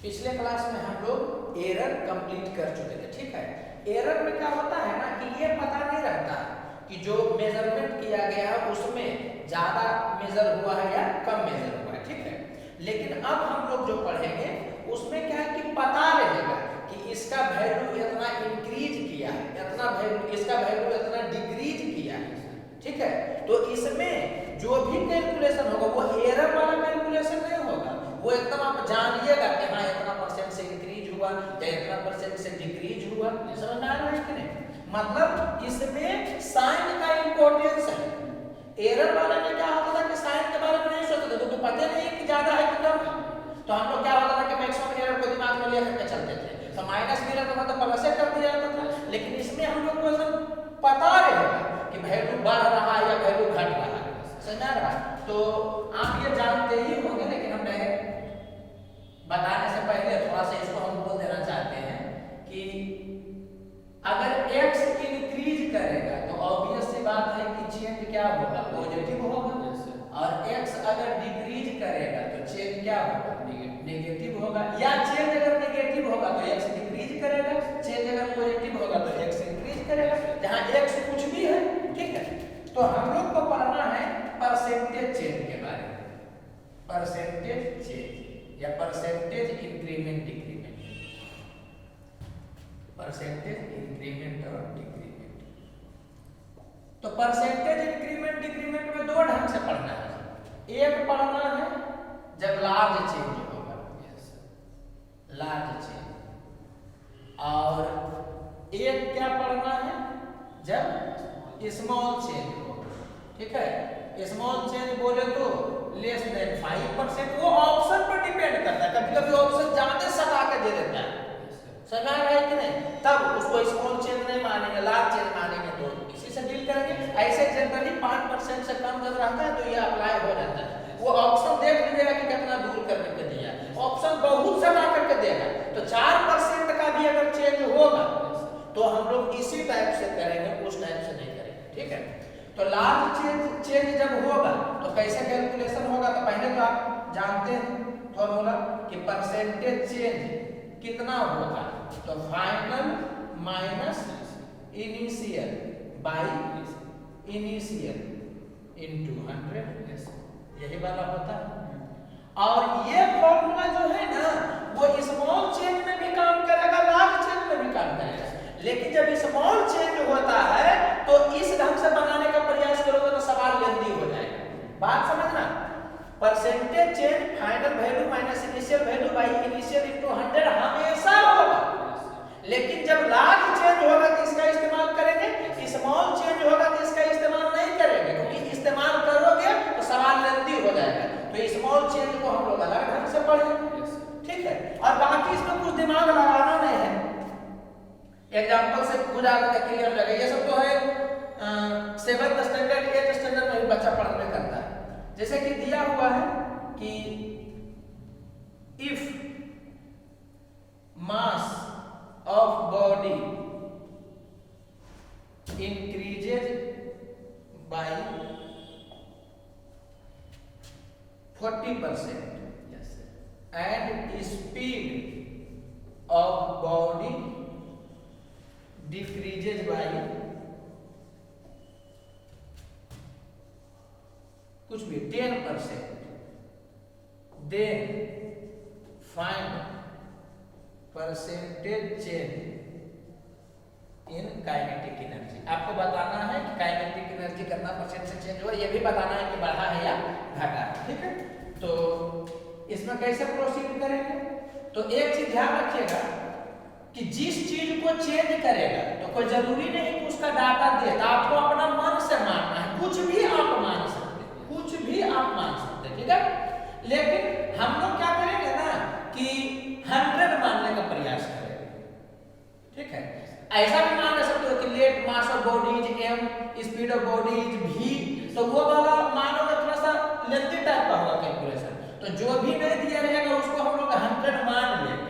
पिछले क्लास में हम लोग एरर कंप्लीट कर चुके थे, ठीक है। एरर में क्या होता है ना कि ये पता नहीं रहता कि जो मेजरमेंट किया गया है उसमें ज्यादा मेजर हुआ है या कम मेजर हुआ है, ठीक है। लेकिन अब हम लोग जो पढ़ेंगे उसमें क्या है कि पता रहेगा कि इसका वैल्यू इतना इंक्रीज किया है, इतना वैल्यू, इसका वैल्यू इतना डिक्रीज किया है, ठीक है। तो इसमें जो भी कैलकुलेशन होगा वो एरर वाला कैलकुलेशन नहीं होगा, वो एकदम आप जानिएगा कि हाँ इतना परसेंट से इंक्रीज हुआ या इतना परसेंट से डिक्रीज हुआ। समझ में आ रहा है कि नहीं? मतलब इसमें साइन का इंपॉर्टेंस है। एरर वाले में क्या होता था कि साइन के बारे में नहीं सोचते थे, तो पता नहीं कि ज्यादा है कि कम है। तो हम लोग क्या होता था कि मैक्सिमम एरर को दिमाग में लेकर के चलते थे, तो माइनस भी रहता था तो प्लस से कर दिया जाता था। लेकिन इसमें हम लोग को पता रहेगा कि वैल्यू बढ़ रहा है या वैल्यू घट रहा है। समझ आ रहा है? तो आप ये जानते ही होंगे, लेकिन हम बताने से पहले थोड़ा सा इसको हम बोल देना चाहते हैं कि अगर x इंक्रीज करेगा तो ऑब्वियस सी बात है कि चेंज क्या होगा, पॉजिटिव होगा। और x अगर डिक्रीज करेगा तो चेंज क्या होगा, नेगेटिव होगा। या चेंज अगर नेगेटिव होगा तो x डिक्रीज करेगा, चेंज अगर पॉजिटिव होगा तो x इंक्रीज करेगा, जहां x कुछ भी है, ठीक है। तो हम लोग को पढ़ना है परसेंटेज चेंज के बारे में, परसेंटेज चेंज या percentage increment decrement, percentage increment और डिक्रीमेंट। तो परसेंटेज इंक्रीमेंट डिक्रीमेंट में दो ढंग से पढ़ना है। एक पढ़ना है जब लार्ज चेंज होगा, लार्ज चेंज, और एक क्या पढ़ना है जब स्मॉल चेंज होगा, ठीक है। स्मॉल चेंज बोले तो लेस देन 5%, वो ऑप्शन पर डिपेंड करता है। कभी कभी ऑप्शन ज्यादा सटा के दे देता है, समझ आ रहा है कि नहीं? तब उसको स्मॉल चेंज नहीं मानेंगे, लार्ज चेंज मानेंगे, तो इसी से डील करेंगे। ऐसे जनरली 5% से कम जब रहता है तो ये अप्लाई हो जाता है। वो ऑप्शन देख लीजिएगा कि कितना दूर करके दिया, ऑप्शन बहुत सटा करके देगा। तो 4% का भी अगर चेंज होगा तो हम लोग इसी टाइप से करेंगे, उस टाइप से नहीं करेंगे, ठीक है। तो लार्ज चेंज जब होगा तो कैसे कैलकुलेशन होगा? तो पहले तो आप जानते हैं फॉर्मूला कि परसेंटेज चेंज कितना होगा, तो final minus initial by initial into 100, यही वाला होता है। और ये फॉर्मूला जो है ना वो स्मॉल चेंज में भी काम करेगा, लार्ज चेंज में भी काम करेगा। लेकिन जब स्मॉल चेंज होता है तो इस ढंग से बनाने का प्रयास करोगे तो सवाल लेंदी हो जाएगा। बात समझना, percentage change final value minus initial value by initial into 100 हमेशा होगा। लेकिन जब लार्ज चेंज होगा तो इसका इस्तेमाल करेंगे, स्मॉल चेंज होगा तो इसका इस्तेमाल नहीं करेंगे, क्योंकि इस्तेमाल करोगे तो सवाल लेंदी हो जाएगा। तो स्मॉल चेंज को हम लोग अलग ढंग से पढ़ेंगे, ठीक है। और बाकी इसमें कुछ दिमाग लगाना नहीं है, एग्जाम्पल से गुजार के क्लियर लगे। ये सब तो है 7th स्टैंडर्ड 8th स्टैंडर्ड में भी बच्चा पढ़ने करता है। जैसे कि दिया हुआ है कि if mass of body increases by 40% and speed of body decreases by कुछ भी 10%, then find percentage change in kinetic energy। आपको बताना है कि काइनेटिक एनर्जी कितना परसेंट से चेंज हुआ, ये भी बताना है कि बढ़ा है या घटा है, ठीक है। तो इसमें कैसे प्रोसीड करेंगे? तो एक चीज ध्यान रखिएगा कि जिस चीज को चेंज करेगा तो कोई जरूरी नहीं कि उसका डाटा दे, तो आपको अपना मन से मानना है। कुछ भी आप मान सकते हैं, कुछ भी आप मान सकते हैं, ठीक है। लेकिन हम लोग क्या करेंगे ना कि 100 मानने का प्रयास करेंगे, ठीक है। ऐसा भी मान सकते हो कि let mass of body is m, speed of body is v, तो वो वाला मानोगे थोड़ा सा लेंथी टाइप का होगा कैलकुलेशन। तो जो भी नहीं दिया रहेगा उसको हम लोग 100 मान लेंगे,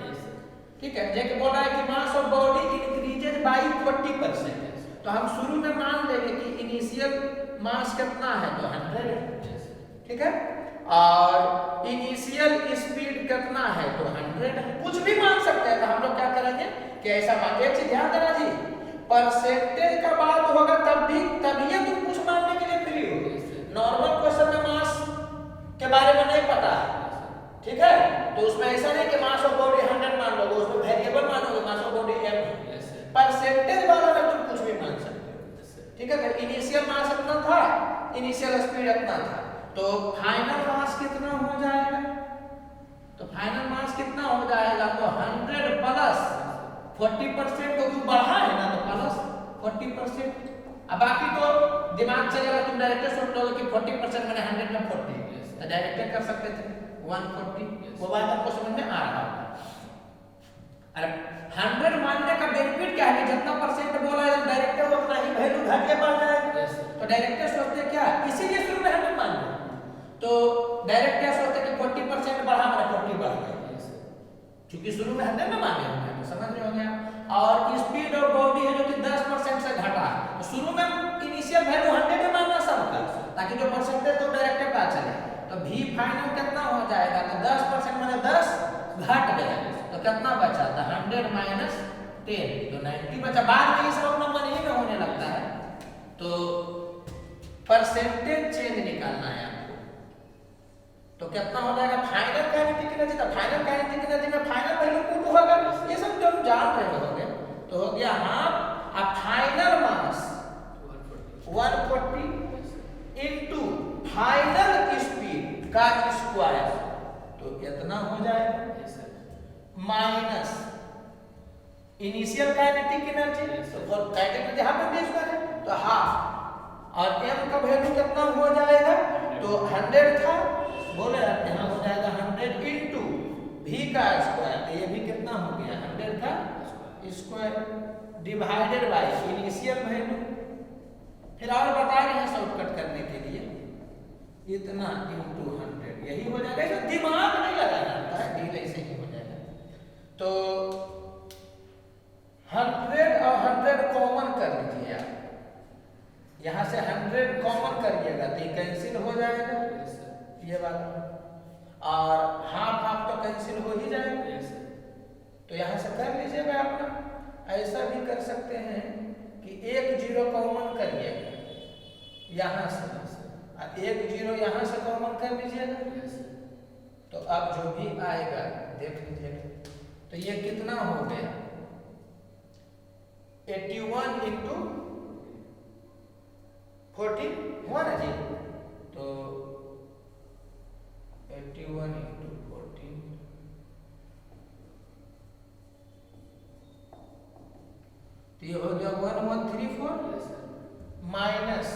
ठीक है। जैसे बोल रहा है कि मास ऑफ बॉडी इंक्रीजेज बाय 40%, तो हम शुरू में मान लेंगे कि इनिशियल मास कितना है, तो 100 है, ठीक है। और इनिशियल स्पीड कितना है तो 100 है, कुछ भी मान सकते हैं। तो हम लोग क्या करेंगे कि ऐसा मान, एक चीज ध्यान देना जी, परसेंटेज का बात होगा तभी तुम कुछ मानने के लिए फ्री हो। नॉर्मल क्वेश्चन में मास के बारे में नहीं पता है, ठीक है, तो उसमें ऐसा नहीं कि मास ऑफ बॉडी 100 मान लोगे, उसमें वेरिएबल मानोगे, मास ऑफ बॉडी m। परसेंटेज वाला में तुम कुछ भी मान सकते हो, ठीक है। इनिशियल मास इतना था, इनिशियल स्पीड इतना था, तो फाइनल मास कितना हो जाएगा, तो फाइनल मास कितना हो जाएगा, तो 100 प्लस 40%, क्योंकि बढ़ा है ना तो प्लस 40%। अब बाकी तो दिमाग चलेगा, तुम डायरेक्ट सोच लोगे कि 40% मैंने 100 में 40, तो डायरेक्ट कर सकते थे 140, वो बात आपको समझ में आ रहा है। अरे 100 मानने का बेनिफिट क्या है कि जितना परसेंट बोला है डायरेक्ट वो उतना ही वैल्यू घट के बढ़ जाएगा, तो डायरेक्ट सोचते क्या, इसीलिए शुरू में 100 मान लिया, तो डायरेक्ट क्या सोचते कि 40% बढ़ा, मैंने 40 बढ़ गया, क्योंकि शुरू में 100 ना माने होंगे, तो समझ रहे होंगे आप। और स्पीड ऑफ बॉडी है जो कि 10% से घटा, तो शुरू में इनिशियल वैल्यू 100 में मानना सबका, ताकि जो परसेंटेज तो डायरेक्ट पता चले। तो v फाइनल कितना हो जाएगा, तो 10% मैंने 10 घट गया, तो कितना बचा था 100 माइनस 10, तो 90 बचा। बाद में ये सब नंबर ही में होने लगता है, तो परसेंटेज चेंज निकालना है आपको, तो कितना हो जाएगा फाइनल काइनेटिक एनर्जी, तो फाइनल काइनेटिक एनर्जी में फाइनल वैल्यू पुट होगा, ये सब जो हम जान रहे होंगे, तो हो गया हाफ, अब फाइनल मास 140 इनटू फाइनल स्पीड का स्क्वायर, तो इतना हो जाएगा, माइनस इनिशियल काइनेटिक एनर्जी, तो फॉर काइनेटिक एनर्जी हाफ में बेस है, तो हाफ, और m का वैल्यू कितना हो जाएगा, तो 100 था, बोले यहाँ हो जाएगा 100 इनटू v का स्क्वायर, तो ये भी कितना हो गया 100 का square divided by initial value. फिर और बता रहे हैं शॉर्टकट करने के लिए, इतना इनटू 100, यही हो जाएगा, इसमें दिमाग नहीं लगाना होता है, डील ऐसे ही हो जाएगा। तो 100 और 100 कॉमन कर लीजिए आप, यहाँ से 100 कॉमन करिएगा तो ये कैंसिल हो जाएगा, ये वाला, और हाफ हाफ तो कैंसिल हो ही जाएगा, तो यहाँ से कर लीजिएगा अपना। ऐसा भी कर सकते हैं कि 1 0 कॉमन करिएगा यहाँ से, और 1 0 यहाँ से कॉमन कर लीजिएगा, तो अब जो भी आएगा देख लीजिएगा, तो ये कितना हो गया 81 इंटू 14 हुआ ना जी, तो 81 इंटू 14, तो ये हो गया 1134 माइनस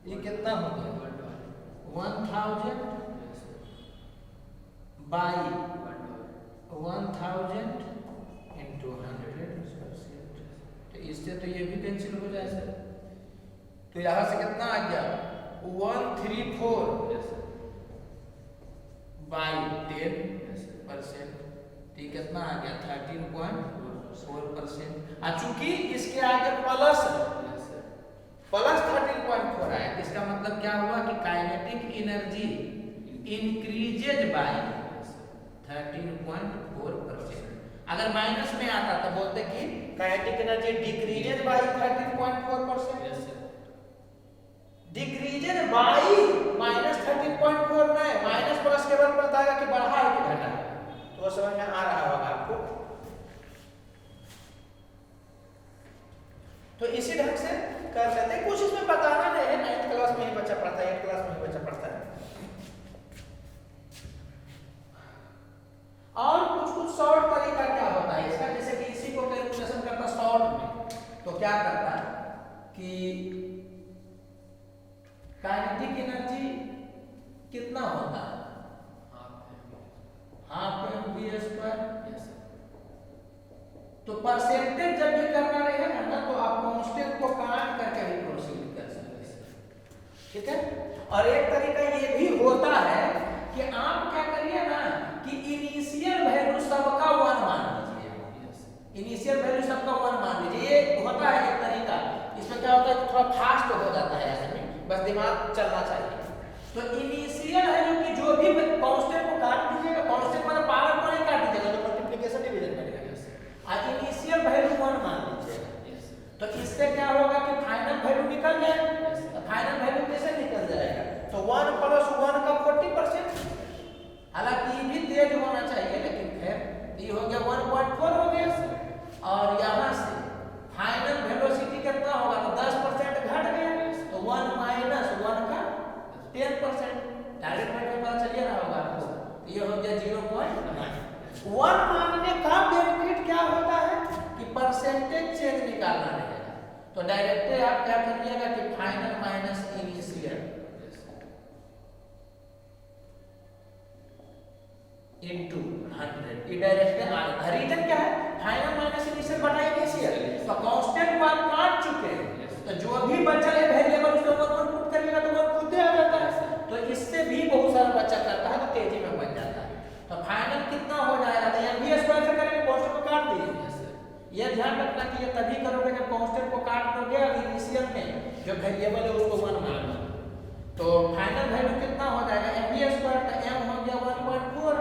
ये कितना हो गया 1000 बाई 1000 इंटू 100, तो इससे तो ये भी कैंसिल हो जाएगा, तो यहाँ से कितना आ गया 134 बाई 10%, तो ये कितना आ गया 13.4%। चूंकि इसके आगे प्लस 13.4 आया, इसका मतलब क्या हुआ कि काइनेटिक एनर्जी इंक्रीजेज बाय 13.4%। अगर माइनस में आता तो बोलते कि kinetic energy decreases bye 13.4%, decreases bye minus 13.4 नहीं, माइनस प्लस केवल बताएगा कि बढ़ा है कि घटा, तो वो समझ में आ रहा होगा आपको। तो इसी ढंग से कर लेते हैं, कुछ इसमें बताना नहीं है, 9th क्लास में ही बच्चा पढ़ता है, 8th क्लास में ही बच्चा पढ़ता है। और कुछ शॉर्ट तरीका क्या होता है इसका, जैसे कि इसी को कैलकुलेशन करता शॉर्ट में, तो क्या करता है कि काइनेटिक एनर्जी कितना होता है हाफ mv², तो परसेंटेज जब भी करना रहेगा ना तो आप कांस्टेंट को काट करके ही प्रोसीड कर सकते हैं, ठीक है। और एक तरीका ये भी होता है कि आप क्या करिए ना कि इनिशियल वैल्यू सबका 1 मान लीजिए, इनिशियल वैल्यू सबका 1 मान लीजिए, ये होता है एक तरीका। इसमें क्या होता है कि थोड़ा फास्ट हो जाता है ऐसे में, बस दिमाग चलना चाहिए। तो इनिशियल है जो कि जो भी कांस्टेंट को काट दीजिएगा कांस्टेंट मतलब पावर को नहीं काट दीजिएगा तो मल्टीप्लिकेशन डिवीजन करेगा। आज इनिशियल वैल्यू 1 मान लीजिएगा तो इससे क्या होगा कि फाइनल वैल्यू निकल जाएगा। तो फाइनल वैल्यू कैसे निकल जाएगा? तो 1 + 1 का 40%। हालांकि ये भी तेज होना चाहिए लेकिन खैर ये हो गया 1.4 हो गया। और यहाँ से फाइनल वेलोसिटी कितना होगा? तो 10% घट गया तो 1 - 1 का 10%। डायरेक्ट में पता चलिए रहा होगा आपको। ये हो गया 0.9। 1 मानने का बेनिफिट क्या होता है कि परसेंटेज चेंज निकालना रहेगा। तो डायरेक्ट आप क्या करिएगा कि फाइनल माइनस इनिशियल इनटू 100। ये डायरेक्ट आएगा। रीजन क्या है? फाइनल माइनस इनिशियल बटा इनिशियल। तो कांस्टेंट को आप काट चुके हैं तो जो भी बचा है वेरिएबल उसको 1 पुट करिएगा तो 1 खुद आ जाता है। तो इससे भी बहुत सारा बच्चा करता है तो तेजी में बन जाता है। तो फाइनल कितना हो जाएगा? तो एमवी स्क्वायर से करेंगे, कांस्टेंट को काट दीजिए। ये ध्यान रखना कि ये तभी करोगे जब कांस्टेंट को काट दोगे और इनिशियल में जो वेरिएबल है उसको 1 मानना। तो फाइनल वैल्यू कितना हो जाएगा? एमवी स्क्वायर का m हो गया 1.4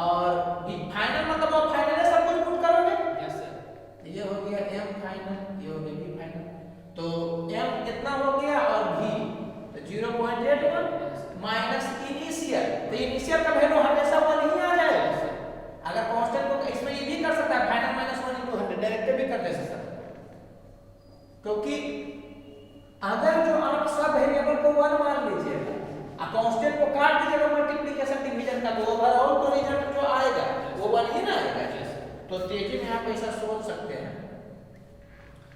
और b फाइनल मतलब आप फाइनल सब कुछ पुट करोगे। Yes sir. ये हो गया m फाइनल, ये हो गया b फाइनल। तो m कितना हो गया और v तो 0.81 माइनस इनिशियल। तो इनिशियल का वैल्यू हमेशा 1 ही आ जाएगा। अगर कांस्टेंट को इसमें ये भी कर सकता है फाइनल माइनस 1 * 100 डायरेक्ट भी कर दे सकता है। क्योंकि अगर जो आप सब वेरिएबल को 1 मान लीजिएगा और कांस्टेंट को काट दीजिएगा मल्टीप्लिकेशन डिवीजन का तो ओवरऑल तो रिजल्ट जो आएगा वो 1 ही ना आएगा। तो तेजी में आप ऐसा सोच सकते हैं।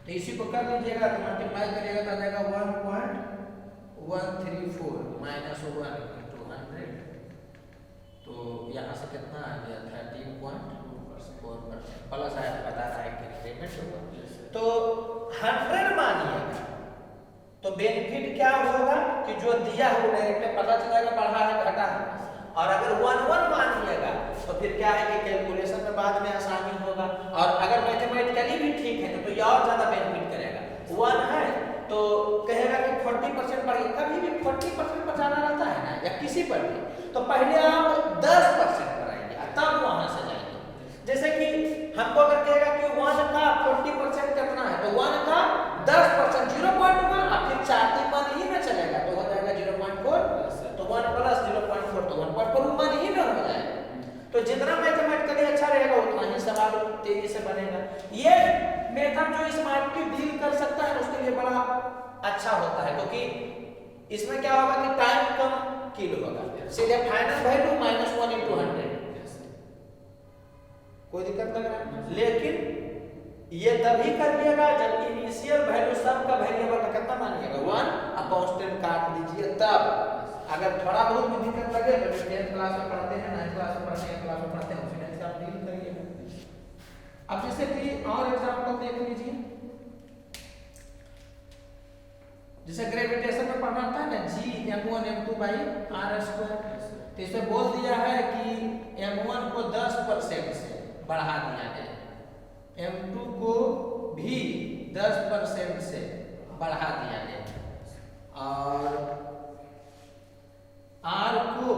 तो इसी को कर लीजिएगा तो मल्टीप्लाई करिएगा तो आ जाएगा 1.134 माइनस 1 * 100। तो यहाँ से कितना आ गया? 13.4% प्लस आया बता रहा है कि पेमेंट होगा। तो 100 मानिएगा तो बेनिफिट क्या होगा कि जो दिया है वो डायरेक्ट पता चलेगा बढ़ा है घटा है। और अगर 1 मानिएगा तो फिर क्या है कि कैलकुलेशन में बाद में आसानी होगा। और अगर मैथमेटिकली भी ठीक है तो ये और ज्यादा बेनिफिट करेगा। 1 है तो कहेगा कि 40% बढ़ गया। कभी भी 40% बचाना रहता है ना या किसी पर भी तो पहले आप 10% बढ़ाएंगे तब वहां से जाएंगे। जैसे कि हमको अगर कहेगा कि 1 का 40% कितना है तो 1 का 10% 0.1 और फिर 4 की 1 ही में चलेगा तो हो जाएगा 0.4। तो 1 + 0.4 तो 1.4 1 ही में हो जाएगा। तो जितना मैथमेटिकली अच्छा रहेगा उतना ही सवाल तेजी से बनेगा। ये मेथड जो स्मार्टली डील कर सकता है उसके लिए बड़ा अच्छा होता है क्योंकि इसमें क्या होगा कि टाइम कम किल होगा। सीधे फाइनल वैल्यू -1 * 100 कोई दिक्कत लग रहा है। लेकिन ये तभी करिएगा जब इनिशियल वैल्यू सब का वेरिएबल का कितना मानिएगा 1 और कांस्टेंट काट दीजिए तब। अगर थोड़ा बहुत भी दिक्कत लगे तो 10th क्लास में पढ़ते हैं, 9th क्लास में पढ़ते हैं, क्लास में पढ़ते हैं उसी से आप डील करिएगा। अब जैसे कि और एग्जांपल देख लीजिए। जैसे ग्रेविटेशन में पढ़ना था ना g m1 m2/r²। तो इसमें बोल दिया है कि m1 को 10% से बढ़ा दिया गया, m2 को भी 10% से बढ़ा दिया गया और r को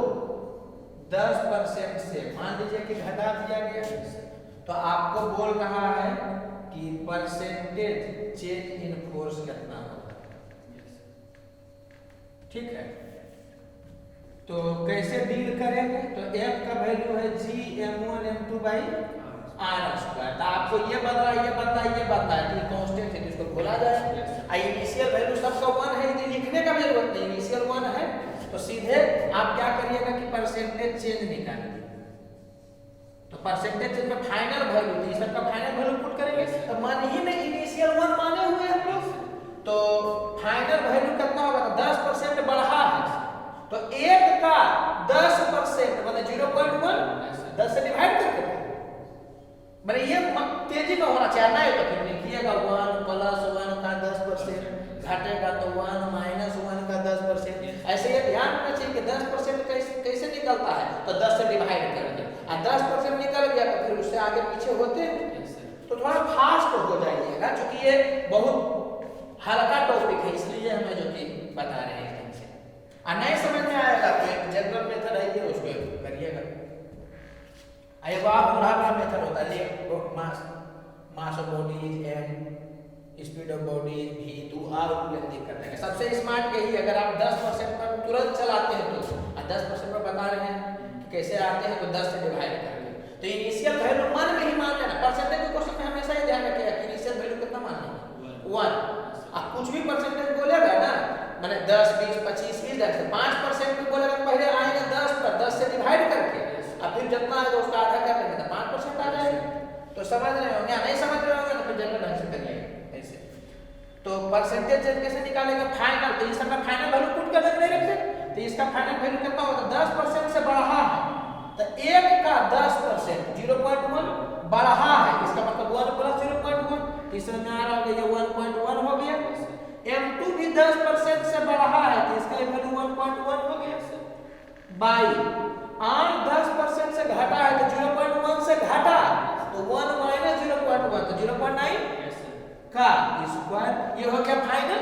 10% से मान लीजिए कि घटा दिया गया। तो आपको बोल रहा है कि परसेंटेज चेंज इन फोर्स कितना होगा। ठीक है, तो कैसे डील करेंगे? तो f का वैल्यू है g m1 m2/r²। तो आपको ये बता कि कांस्टेंट है जिसको बोला जाए। इनिशियल वैल्यू सबका 1 है, इधर लिखने का भी जरूरत नहीं, इनिशियल 1 है तो सीधे आप क्या करिएगा कि परसेंटेज चेंज निकालिए। तो परसेंटेज चेंज में फाइनल वैल्यू थी, सबका फाइनल वैल्यू पुट करेंगे तो मान ही में इनिशियल 1 माने हुए हम लोग। तो फाइनल वैल्यू कितना होगा? तो 10% बढ़ा है तो 1 का 10% मतलब 0.1 10 से डिवाइड करके मतलब ये तेजी में होना चाहिए ना। तो फिर लिखिएगा 1 + 1 का 10% घटेगा तो 1 - 1 का 10%। ऐसे ये ध्यान रखना चाहिए कि 10% कैसे निकलता है तो 10 से डिवाइड करके और 10% निकल गया तो फिर उससे आगे पीछे होते हैं तो थोड़ा फास्ट हो जाइएगा क्योंकि ये बहुत हल्का टॉपिक है इसलिए हमें जो कि बता रहे हैं। और नहीं समझ में आएगा तो जनरल मेथड है ये उसको करिएगा। एक आप दूसरा मेथड होता है mass of bodies and speed of bodies भी टू आर लेंदी कर देंगे। सबसे स्मार्ट यही, अगर आप 10% पर तुरंत चलाते हैं तो 10% पर बता रहे हैं कि कैसे आते हैं तो 10 से डिवाइड करके, तो इनिशियल वैल्यू मन में ही मान लेना। परसेंटेज के क्वेश्चन में हमेशा ही ध्यान रखिएगा कि इनिशियल वैल्यू कितना मान लेंगे 1। आप कुछ भी परसेंटेज बोलेगा ना, माने 10 20 25 इस तरह से 5% भी बोलेगा तो पहले आएगा 10 पर, 10 से डिवाइड करके, और फिर जितना है उसका आधा कर लेंगे तो 5% आ जाएगा। तो समझ रहे होंगे, नहीं समझ रहे होंगे तो फिर जनरल ढंग से करिए ऐसे। तो परसेंटेज कैसे निकालेगा, फाइनल, तो इसका फाइनल वैल्यू पुट कर देंगे डायरेक्ट, तो इसका फाइनल वैल्यू कितना होगा, 10% से बढ़ा है तो 1 का 10% 0.1 बढ़ा है, इसका मतलब 1 प्लस 0.1, इसमें में आ रहा होगा ये 1.1 हो गया। m2 भी 10% से बढ़ा है तो इसका वैल्यू 1.1 हो गया बाई r 10% से घटा है तो 0.1 से घटा तो 1 माइनस 0.1 तो 0.9 का स्क्वायर, ये हो गया फाइनल।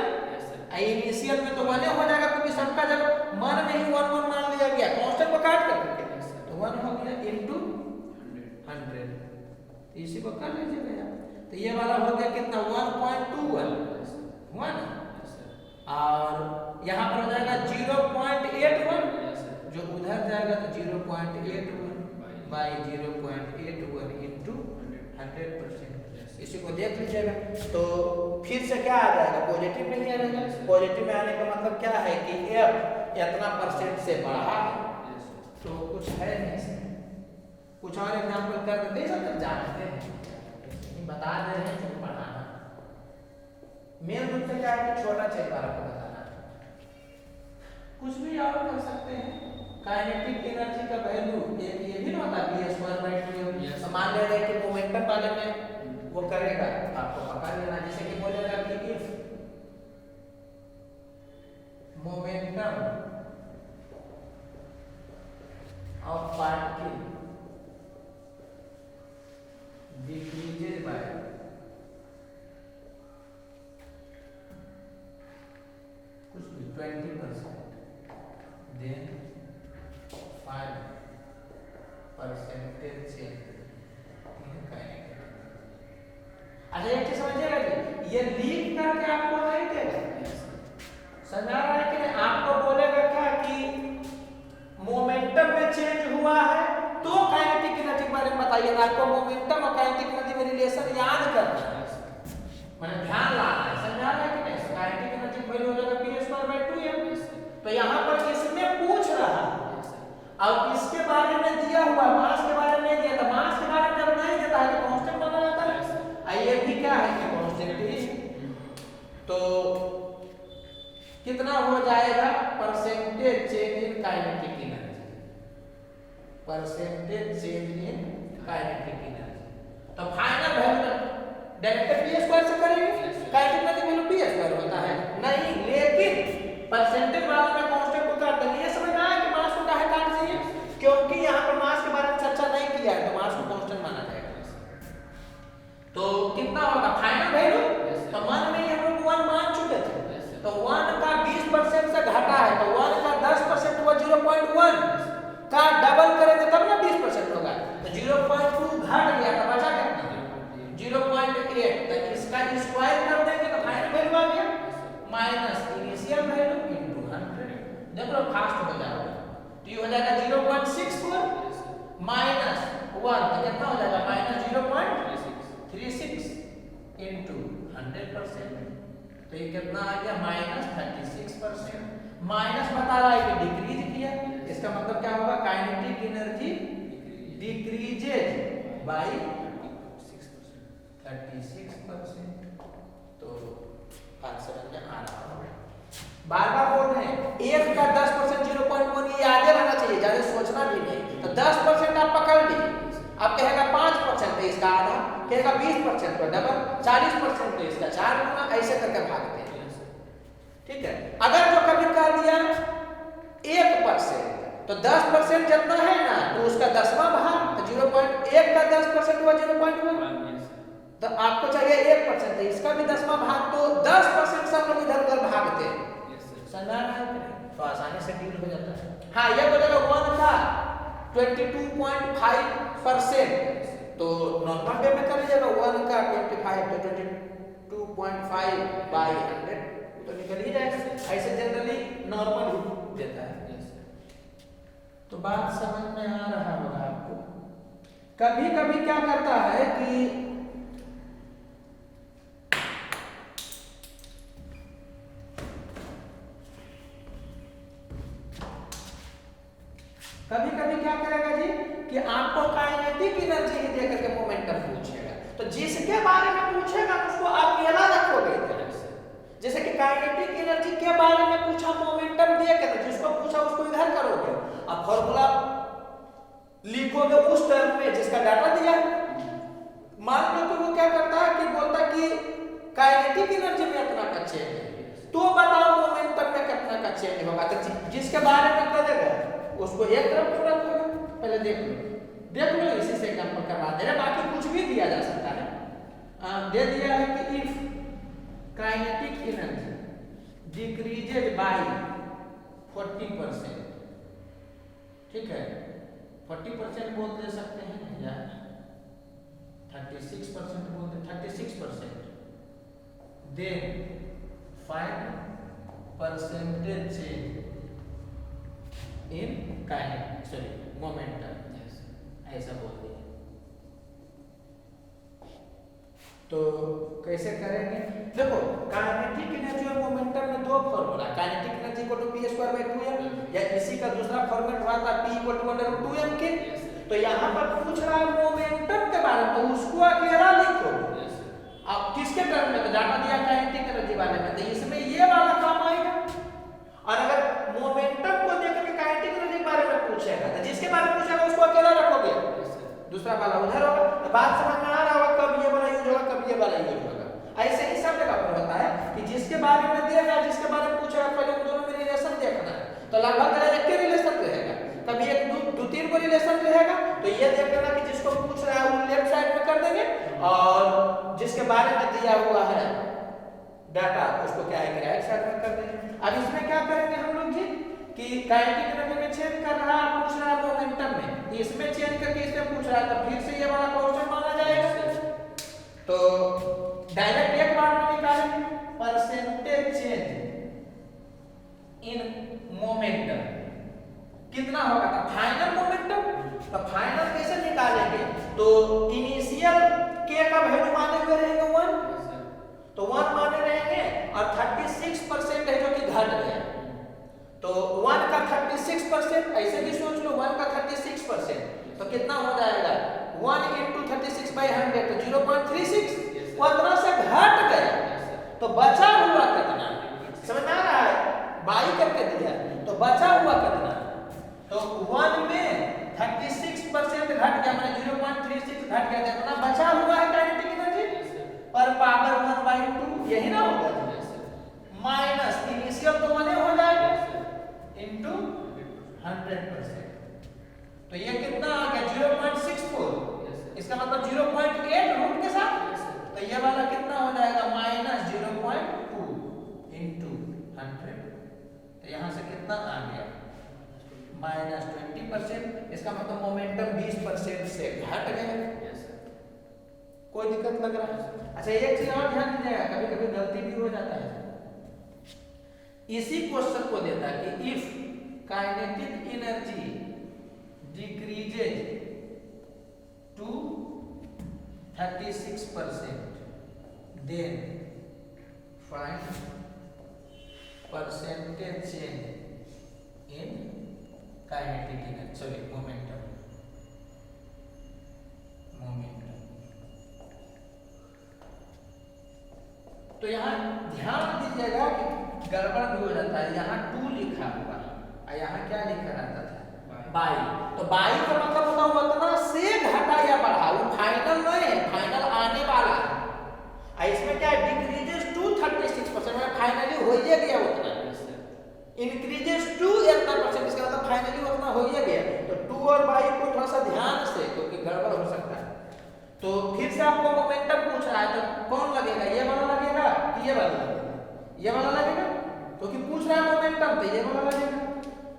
इनिशियल में तो 1 हो जाएगा क्योंकि सबका जब मान में ही 1 1 मान लिया गया, कांस्टेंट को काट करके तो 1 हो गया इनटू 100, इसी को कर लीजिएगा यार। तो ये वाला हो गया कितना 1.21 हुआ ना, और यहाँ पर हो जाएगा 0.81, जो उधर जाएगा तो 0.81 बाई 0.81 इंटू 100%, इसी को देख लीजिएगा। तो फिर से क्या आ जाएगा, पॉजिटिव में ही आ जाएगा। पॉजिटिव में आने का मतलब क्या है कि f इतना परसेंट से बढ़ा है, तो कुछ है नहीं, कुछ और एग्जांपल कर देते सब तक जानते हैं, बता दे रहे हैं पढ़ाना। मेन रूप से क्या है कि छोटा चेक वाला को बताना, कुछ भी और कर सकते हैं। काइनेटिक एनर्जी का वैल्यू ये भी ना होता p²/2, मान ले रहे कि मोमेंटम वाले में वो करेगा, आपको पकड़ लेना, जैसे कि बोलेगा कि if momentum of particle decreases bye कुछ भी 20%, देन 5% चेंज। अच्छा एक चीज समझिएगा जी, ये लीक करके आपको नहीं देगा, समझा रहा है कि नहीं, आपको बोलेगा क्या कि मोमेंटम में चेंज हुआ है तो काइनेटिक एनर्जी के बारे में बताइए। आपको मोमेंटम और काइनेटिक एनर्जी में रिलेशन याद करना है, माने ध्यान लाना है, समझा रहा है कि नहीं। काइनेटिक एनर्जी की वैल्यू हो जाएगा p²/2m, तो यहाँ पर इसमें पूछ रहा है और इसके बारे में दिया हुआ, मास के बारे में दिया था, मास के बारे में जब नहीं देता है तो कांस्टेंट बना जाता है, ये भी क्या है कि कांस्टेंट ही। तो कितना हो जाएगा, percentage change in kinetic energy, percentage change in kinetic energy. तो फाइनल वैल्यू डायरेक्ट p² से करेंगे, काइनेटिक एनर्जी वैल्यू p² होता है नहीं, लेकिन परसेंटेज वाले में कांस्टेंट को काट देंगे। ये समझना है कि मास को काहे काट दिए, क्योंकि यहाँ पर मास के बारे में चर्चा नहीं किया है तो मास को कांस्टेंट माना जाएगा। तो कितना होगा फाइनल वैल्यू, तो मान में हम लोग 1 मान चुके थे, तो 1 का 20% से घटा है तो 1 का 10% हुआ 0.1 का डबल करेंगे तब ना 20% होगा, तो 0.2 घट गया तो बचा कितना 0.8, तो इसका स्क्वायर कर देंगे तो फाइनल वैल्यू आ गया माइनस इनिशियल वैल्यू इनटू 100। देखो फास्ट हो जाएगा, तो ये हो जाएगा 0.64 माइनस 1, तो कितना हो जाएगा माइनस 0.36 इनटू 100%, तो ये कितना आ गया माइनस 36%। माइनस बता रहा है कि डिक्रीज किया, इसका मतलब क्या होगा, काइनेटिक एनर्जी डिक्रीजेज बाय 36%। तो आंसर में आ रहा है, बार बार बोल रहे हैं 1 का 10% 0.1, ये आगे रहना चाहिए, ज्यादा सोचना भी नहीं। तो 10% आप पकड़ लीजिए, आप कहेगा 5% तो इसका आधा, कहेगा 20% तो डबल, 40% तो इसका 4 गुना, ऐसे करके भागते हैं, ठीक है। अगर जो कभी कह दिया 1% तो 10% जितना है ना तो उसका 10वां भाग, तो 0.1 का 10% हुआ 0.1, तो आपको चाहिए 1%, तो इसका भी 10वां भाग, तो 10% से हम लोग इधर उधर भागते हैं, समझा रहे हैं, तो आसानी से डील हो जाता है। हाँ, ये बोलेगा 1 का 22.5 25%। तो नॉर्मल वे में कर लीजिएगा 1 का 25 तो 22.5 बाई 100 तो निकल ही जाएगा। ऐसे जनरली नॉर्मल देता है। तो बात समझ में आ रहा होगा आपको। कभी कभी क्या करता है कि कभी कभी क्या करेगा जी कि आपको काइनेटिक एनर्जी ही देकर के मोमेंटम पूछेगा। तो जिसके बारे में पूछेगा उसको अकेला रखोगे। जैसे कि काइनेटिक एनर्जी के बारे में पूछा मोमेंटम देकर, जिसको पूछा उसको इधर करोगे। अब फॉर्मूला लिखोगे उस टर्म में जिसका डाटा दिया है। मान लो तो वो क्या करता है कि बोलता कि काइनेटिक एनर्जी में इतना का चेंज है, तो बताओ मोमेंटम में कितना का चेंज होगा। तो जिसके बारे में करेगा उसको एक तरफ क्यों रखोगे? पहले देख लो, इसी से एग्जांपल करवा दे रहे, बाकी कुछ भी दिया जा सकता है। दे दिया है कि if kinetic energy decreases bye 40%, ठीक है, 40% बोल दे सकते हैं या 36% बोल दे, 36%, then find percentage change in kinetic sorry momentum, ऐसा बोल दिया। तो कैसे करेंगे? देखो काइनेटिक एनर्जी और मोमेंटम में दो फॉर्मूला, काइनेटिक एनर्जी को टू p²/2m या इसी का दूसरा फॉर्मेट हुआ था p = √2m के। तो यहाँ पर पूछ रहा है मोमेंटम के बारे में, तो उसको अकेला लिखो। अब किसके टर्म में? तो डाटा दिया काइनेटिक एनर्जी वाले में, तो इसमें ये वाला काम आएगा। और अगर मोमेंटम को देकर के काइनेटिक एनर्जी के बारे में पूछेगा तो जिसके बारे में पूछेगा उसको अकेला रखोगे, दूसरा वाला उधर होगा। तो बात समझ में आ रहा होगा कब ये वाला यूज होगा, कब ये वाला यूज होगा। ऐसे ही सब जगह पर होता है कि जिसके बारे में देगा, जिसके बारे में पूछेगा, पहले उन दोनों में रिलेशन देखना है। तो लगभग एक ही रिलेशन रहेगा, कभी एक दो तीन को रिलेशन रहेगा। तो ये देख लेना कि जिसको पूछ रहा है वो लेफ्ट साइड में कर देंगे, और जिसके बारे में दिया हुआ है डाटा उसको क्या है राइट साइड में कर देंगे। अब इसमें क्या करेंगे हम लोग जी कि काइनेटिक एनर्जी में चेंज कर रहा है, पूछ रहा है मोमेंटम में, इसमें चेंज करके इसमें पूछ रहा है, तो फिर से ये वाला क्वेश्चन माना जाएगा। तो डायरेक्ट एक बार में निकालेंगे परसेंटेज चेंज इन मोमेंटम कितना होगा, तो फाइनल मोमेंटम। तो फाइनल कैसे निकालेंगे? तो इनिशियल के का वैल्यू माने हुए रहेंगे 1, तो 1 माने रहेंगे, और 36% है जो कि घट गया। तो 1 का 36%, ऐसे भी सोच लो 1 का 36%, तो कितना हो जाएगा 1 × 36/100 तो 0.36, उतना से घट गया। तो बचा हुआ कितना, समझ में आ रहा है? बाई करके दिया, तो बचा हुआ कितना, तो 1 में 36% घट गया, मैंने 0.36 घट गया, कितना बचा हुआ है काइनेटिक एनर्जी पर पावर 1/2, यही ना होगा, माइनस इनिशियल तो 1 हो जाएगा इनटू 100%। तो ये कितना आ गया 0.64, इसका मतलब 0.8 रूट के साथ, तो ये वाला कितना हो जाएगा -0.2 इनटू 100। तो यहाँ से कितना आ गया -20%, इसका मतलब मोमेंटम 20% से घट गया। कोई दिक्कत लग रहा है? अच्छा एक चीज और ध्यान दीजिएगा, कभी कभी गलती भी हो जाता है। इसी क्वेश्चन को देता है कि if kinetic energy decreases to 36% then find percentage change in kinetic energy sorry momentum. तो यहाँ ध्यान दीजिएगा कि गड़बड़ भी हो जाता है। यहाँ 2 लिखा हुआ और यहाँ क्या लिखा रहता था बाई। तो बाई का मतलब होता है उतना से घटा या बढ़ा, वो फाइनल नहीं है, फाइनल आने वाला है। इसमें क्या है डिक्रीजेस टू 36%, मतलब फाइनली हो ही गया उतना, इंक्रीजेस टू इतना परसेंट, इसका मतलब फाइनली उतना हो ही गया। तो 2 और बाई को थोड़ा सा ध्यान से, क्योंकि गड़बड़ हो सकता है। तो फिर से आपको मोमेंटम पूछ रहा है, तो कौन लगेगा, ये वाला लगेगा कि ये वाला लगेगा? ये वाला लगेगा, क्योंकि पूछ रहा है मोमेंटम, तो ये वाला लगेगा।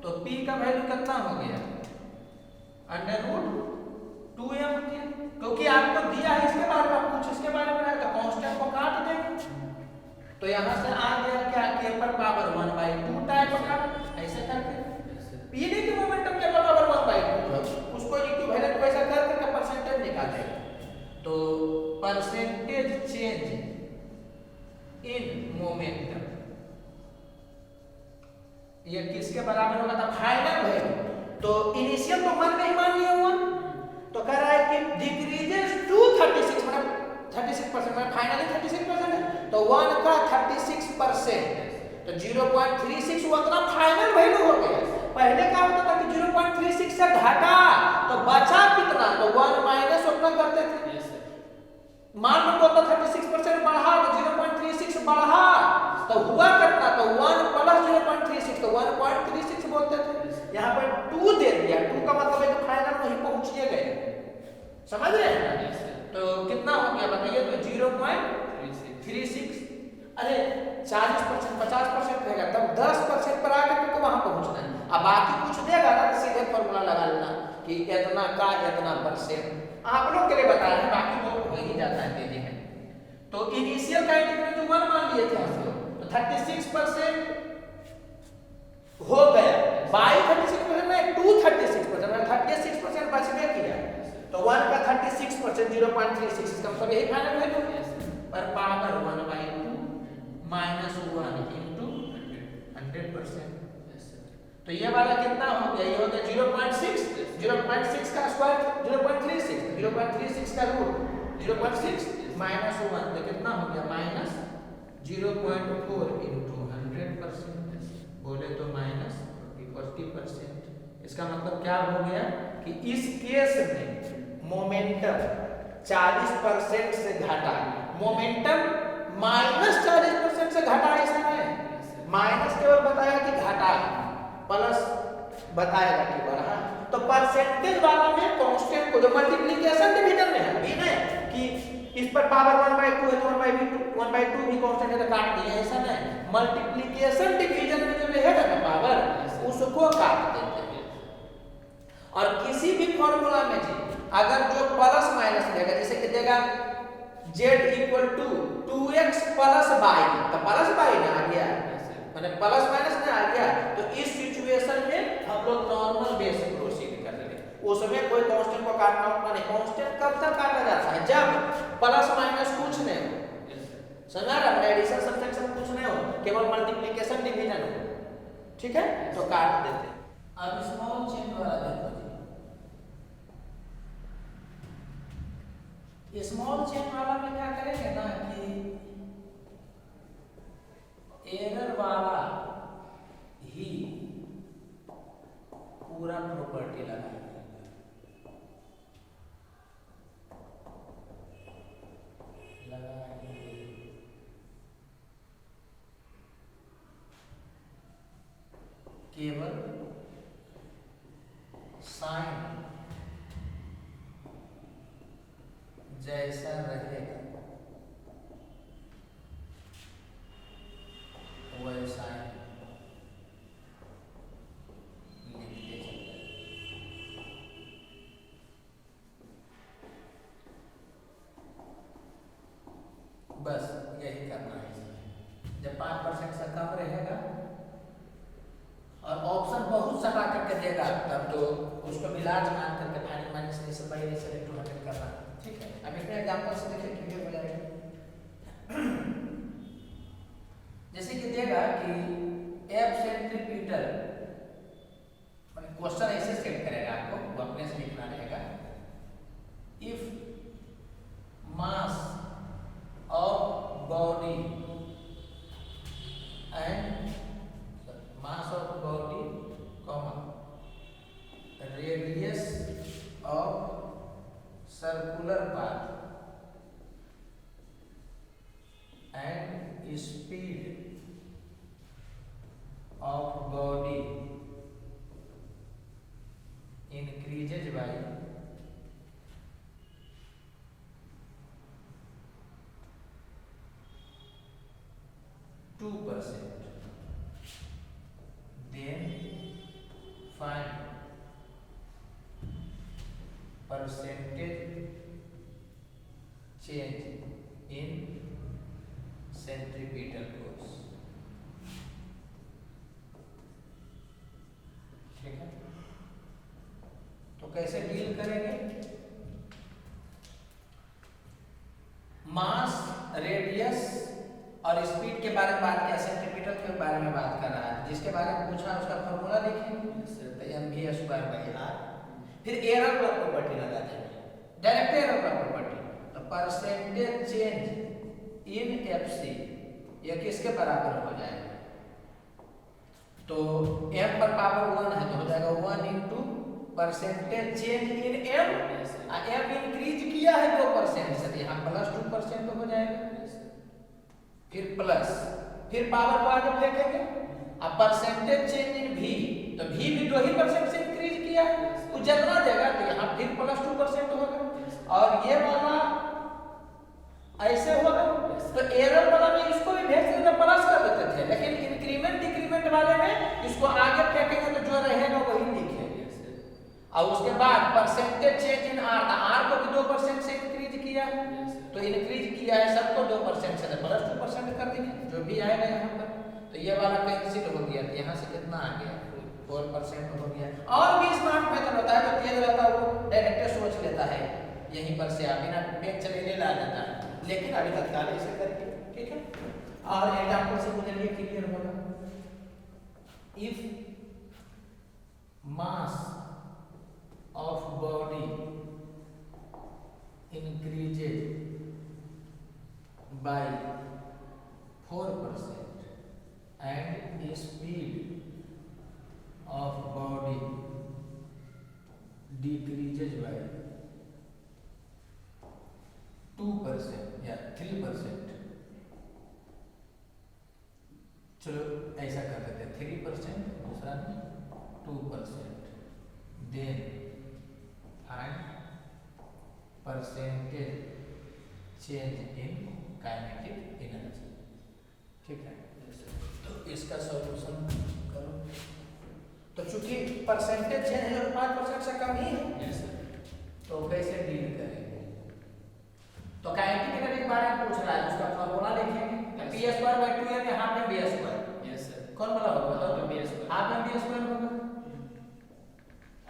तो p का वैल्यू कितना हो गया √2 2m क्योंकि आपको दिया है इसके बारे में, कुछ इसके बारे में तो कांस्टेंट को काट देंगे। तो यहाँ से आ गया क्या k पर पावर 1/2 टाइप का, ऐसे करके ये नहीं कि मोमेंटम k पर पावर 1/2 है, उसको इक्विवेलेंट वैसा करके परसेंटेज निकालेंगे। तो परसेंटेज चेंज इन मोमेंटम ये किसके बराबर होगा था, फाइनल वैल्यू। तो इनिशियल तो 1 नहीं मान लिया हुआ, तो कह रहा है कि डिक्रीजेस टू 36 मतलब 36% में फाइनली 36% है, तो 1 का 36%, तो 0.36 वो अपना फाइनल वैल्यू हो गया। पहले क्या होता था कि 0.36 से घटा तो बचा कितना, तो 1 माइनस उतना करते थे। मान लो तो 36% बढ़ा तो 0.36 बढ़ा तो हुआ कितना, तो 1 प्लस 0.36 तो 1.36 बोलते थे। यहाँ पर 2 दे दिया, 2 का मतलब है कि फाइनल वहीं पहुंचिए गए, समझ रहे हैं। तो कितना हो गया बताइए, तो 0.36, अरे 40% 50% रहेगा तब 10% पर आकर के वहां पहुंचना है। अब बाकी कुछ देगा ना तो सीधे फॉर्मूला लगा लेना कि इतना का इतना परसेंट, आप लोग के लिए बता रहे हैं, बाकी लोग हो ही जाता है तेजी में। तो इनिशियल का इंटीग्रल जो 1 मान लिए थे हम लोग, तो 36% हो गया बाई 36% में 236% में 36% बच गया किया, तो 1 का 36% 0.36 इसका मतलब यही फाइनल वैल्यू पर पावर 1/2 माइनस 1 इंटू 100%। तो ये वाला कितना हो गया, ये हो गया 0.6 का स्क्वायर 0.36 का रूट 0.6 माइनस 1 तो कितना हो गया माइनस 0.4 इंटू 100%, बोले तो माइनस 40%। इसका मतलब क्या हो गया कि इस केस में मोमेंटम 40% से घटा, मोमेंटम माइनस 40% से घटा, इसमें माइनस केवल बताया कि घटा, प्लस बताएगा कि बढ़ा। तो परसेंटेज वाला में कांस्टेंट को जो मल्टीप्लिकेशन डिवीजन में है अभी ना कि इस पर पावर 1/2 है तो 1/2 भी कांस्टेंट है तो काट दिया, ऐसा नहीं। मल्टीप्लिकेशन डिवीजन में जो रहेगा ना पावर उसको काट देते हैं। और किसी भी फार्मूला में जी अगर जो प्लस माइनस देगा, जैसे कि देगा z equal to 2x plus y, तो प्लस y ना आ गया, मैंने प्लस माइनस ना आ गया, तो इस सिचुएशन में हम लोग नॉर्मल बेस प्रोसीड कर लेंगे, उसमें कोई कांस्टेंट को काटना होता नहीं। कांस्टेंट कब तक काटा जाता है, जब प्लस माइनस कुछ नहीं हो, समझा रहा, एडिशन सब्ट्रैक्शन कुछ नहीं हो, केवल मल्टीप्लिकेशन डिवीजन हो, ठीक है, तो काट देते हैं। अब स्मॉल चेन वाला देखो जी, स्मॉल चेन वाला में क्या करेंगे ना कि एरर वाला ही पूरा प्रॉपर्टी लगाएंगे, केवल साइन जैसा रहेगा वैसा लिखते चलते, बस यही करना है। जब 5% से कम रहेगा और ऑप्शन बहुत सटा करके देगा तब तो उसको मिलाज मान करके फाइनल माइनस से पहले सेलेक्ट करना, ठीक है। अब इसमें एग्जांपल से देखिए क्लियर हो जाएगा। जैसे कि देगा कि एफ सेंट्रीपिटल, माने क्वेश्चन ऐसे सेट करेगा, आपको वो अपने से लिखना रहेगा, if mass of body and mass of body comma radius of circular path and speed of body increases by 2%, then find percentage और स्पीड के बारे में बात किया, सेंटीमीटर के बारे में बात कर रहा है, जिसके बारे में पूछा उसका फॉर्मूला लिखेंगे, तो mv²/r। फिर एरर का प्रॉपर्टी लगा देंगे, डायरेक्ट एरर का प्रॉपर्टी। तो परसेंटेज चेंज इन एफसी ये किसके बराबर हो जाएगा, तो m पर पावर 1 है तो हो जाएगा 1 into percentage change in m, m increase किया है 2% से, यहाँ +2% हो जाएगा, फिर प्लस, फिर पावर को आगे फेंकेंगे। अब परसेंटेज चेंज इन v, तो v भी 2% से इंक्रीज किया है, तो जितना देगा तो यहाँ फिर +2% होगा, और ये वाला ऐसे होगा। तो एरर वाला में इसको भी भेज देते प्लस कर देते थे, लेकिन इंक्रीमेंट डिक्रीमेंट वाले में इसको आगे फेंकेंगे तो जो रहेगा वही लिखेंगे। और उसके बाद परसेंटेज चेंज इन r, r को भी 2% से इंक्रीज किया है, तो इंक्रीज किया है सबको 2% से, +2% कर देंगे जो भी आएगा यहाँ पर। तो ये वाला कैंसिल हो गया, तो यहाँ से कितना आ गया 4% हो गया। और भी स्मार्ट मेथड होता है, तो तेज रहता है वो डायरेक्ट सोच लेता है, यहीं पर से आप बिना पेन चलेने ला जाता है, लेकिन अभी तत्काल ऐसे करके, ठीक है। और एग्जांपल से मुझे ये क्लियर होगा, if mass of body increases by 4% and speed of body decreases by 2% या 3%, चलो ऐसा कर देते हैं 3%, दूसरा 2%, then and percentage change in kinetic energy, ठीक है। तो इसका सॉल्यूशन करो, तो चूंकि परसेंटेज चेंज है 5% से कम ही है, तो कैसे डील करेंगे, तो काइनेटिक एनर्जी के बारे में पूछ रहा है, उसका फॉर्मूला लिखेंगे, p²/2m यहाँ पे b², कौन वाला होगा, हाफ में b² होगा,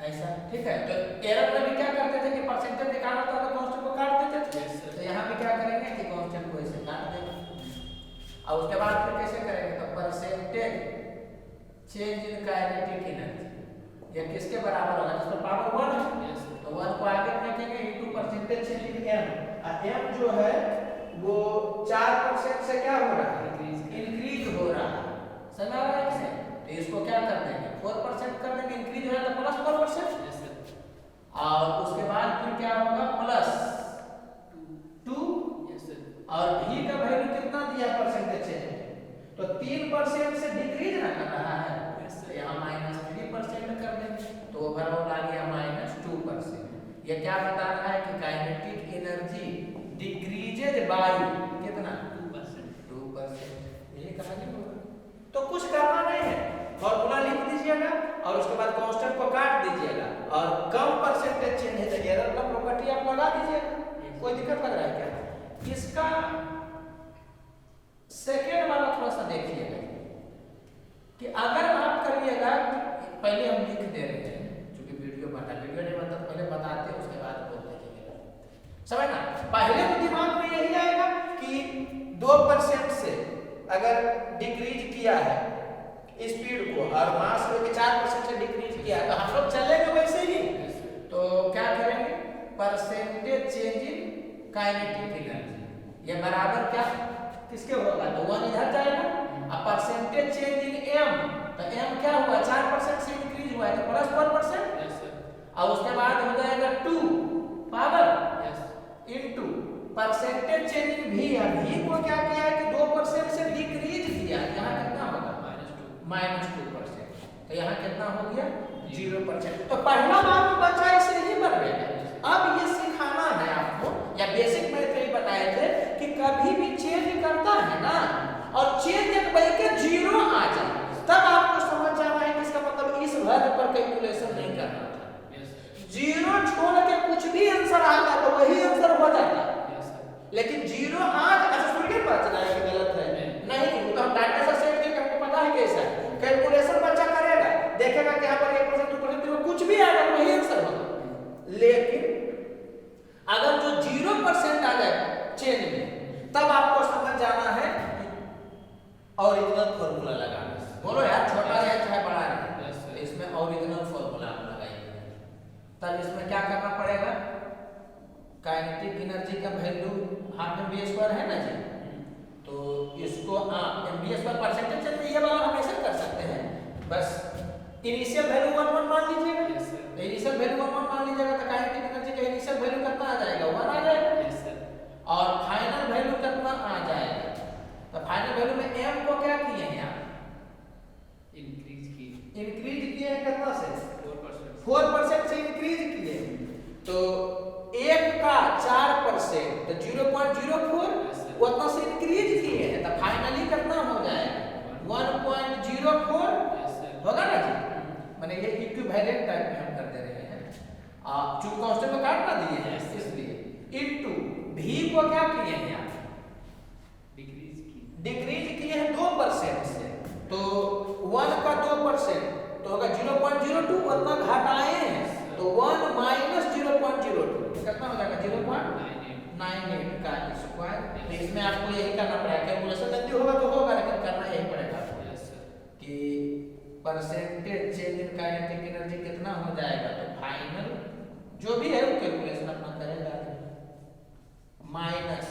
ऐसा, ठीक है। तो एरर में भी क्या करते थे कि परसेंटेज निकालना था तो कांस्टेंट को काट देते थे, तो यहाँ भी क्या करेंगे कि कांस्टेंट को ऐसे काट देंगे, और उसके बाद फिर कैसे करेंगे, तो percentage change in kinetic energy ये किसके बराबर होगा, जिस पर पावर 1 है, तो 1 को आगे फेंकेंगे into percentage change in m, और m जो है वो 4% से क्या हो रहा है, इंक्रीज हो रहा है, समझ आ रहा है इसे। तो इसको क्या कर देंगे 4% कर देंगे, इंक्रीज हो जाएगा प्लस 4%, और उसके बाद फिर क्या होगा +2, और v का वैल्यू कितना दिया परसेंटेज चेंज, तो 3% से डिक्रीज ना कर रहा है, तो यहाँ -3% कर देंगे, तो ओवरऑल आ गया -2%। ये क्या बता रहा है कि काइनेटिक एनर्जी डिक्रीजेज बाय कितना 2%, ये कहानी होगा। तो कुछ करना नहीं है, फॉर्मूला लिख दीजिएगा और उसके बाद कांस्टेंट को काट दीजिएगा, और कम परसेंटेज चेंज है तो एरर का प्रॉपर्टी आप लगा दीजिएगा। कोई दिक्कत लग रहा है क्या? इसका सेकेंड वाला थोड़ा सा देखिएगा कि अगर आप करिएगा, पहले हम लिख दे रहे हैं क्योंकि वीडियो नहीं बनता, पहले बताते हैं उसके बाद बोल देंगे, समझ ना। पहले तो दिमाग में यही आएगा कि 2% से अगर डिक्रीज किया है स्पीड को और मास को 4% से डिक्रीज किया तो हम लोग चलेंगे वैसे ही, तो क्या करेंगे percentage change in kinetic energy ये बराबर क्या किसके होगा, तो 1 इधर जाएगा, अब परसेंटेज चेंज इन m, तो m क्या हुआ 4% से इंक्रीज हुआ है तो +1%, और उसके बाद हो जाएगा 2 पावर इनटू परसेंटेज चेंज इन v, v को क्या किया है कि 2% से डिक्रीज किया, यहाँ कितना होगा -2%, तो यहाँ कितना हो गया 0%। तो पहला बार बच्चा इसे ही बढ़ेगा। अब ये सिखाना है आपको, या बेसिक मैथ में बताए थे कि कभी भी चेंज करता है ना और चेंज एक बन के 0 आ जाए तब आपको समझ जाना है कि इसका मतलब इस वर्ग पर कैलकुलेशन नहीं करना था, 0 छोड़ के कुछ भी आंसर आता तो वही आंसर हो जाता, लेकिन 0 आज अच्छा सुनिए पता चला है कि गलत है नहीं, तो हम डाटा से सेट करके हमको पता है कैसा है कैलकुलेशन बच्चा करेगा, देखेगा कि यहाँ पर 1% 2% कुछ भी आएगा वही आंसर होगा। लेकिन अगर जो 0% आ जाए चेंज में तब आपको समझ जाना है ओरिजिनल फॉर्मूला लगाना। बोलो यार, छोटा रहे चाहे बड़ा रहे, तो इसमें ओरिजिनल फॉर्मूला आप लगाइए। तब इसमें क्या करना पड़ेगा, काइनेटिक एनर्जी का value half m v square है ना जी, तो इसको आप एम बी स्क्वायर परसेंटेज चलते ये वाला हमेशा कर सकते हैं। बस इनिशियल वैल्यू 1 मान लीजिएगा, तो इनिशियल वैल्यू 1 मान लीजिएगा, तो काइनेटिक एनर्जी का इनिशियल वैल्यू कितना आ जाएगा, 1 आ जाएगा, और फाइनल वैल्यू कितना आ जाएगा। तो फाइनल वैल्यू में m को क्या किए हैं आप, इंक्रीज किए हैं कितना से, 4% से इंक्रीज किए। तो 1 का 4% तो 0.04 उतना से इंक्रीज किए हैं, तो फाइनली कितना हो जाएगा, 1.04 होगा ना जी। माने ये इक्विवेलेंट टाइप में हम कर दे रहे हैं, चूंकि कांस्टेंट में काट ना दिए हैं इसलिए इनटू v को क्या किए हैं आप, डिक्रीज किए हैं 2% से, तो 1 का 2% तो होगा 0.02, उतना घटाए हैं तो 1 माइनस 0.02 कितना हो जाएगा, 0.98 का स्क्वायर। तो इसमें आपको यही करना पड़ेगा, कैलकुलेशन जल्दी होगा तो होगा, लेकिन करना यही पड़ेगा कि percentage change in kinetic energy कितना हो जाएगा, तो फाइनल जो भी है वो कैलकुलेशन अपना करेगा, माइनस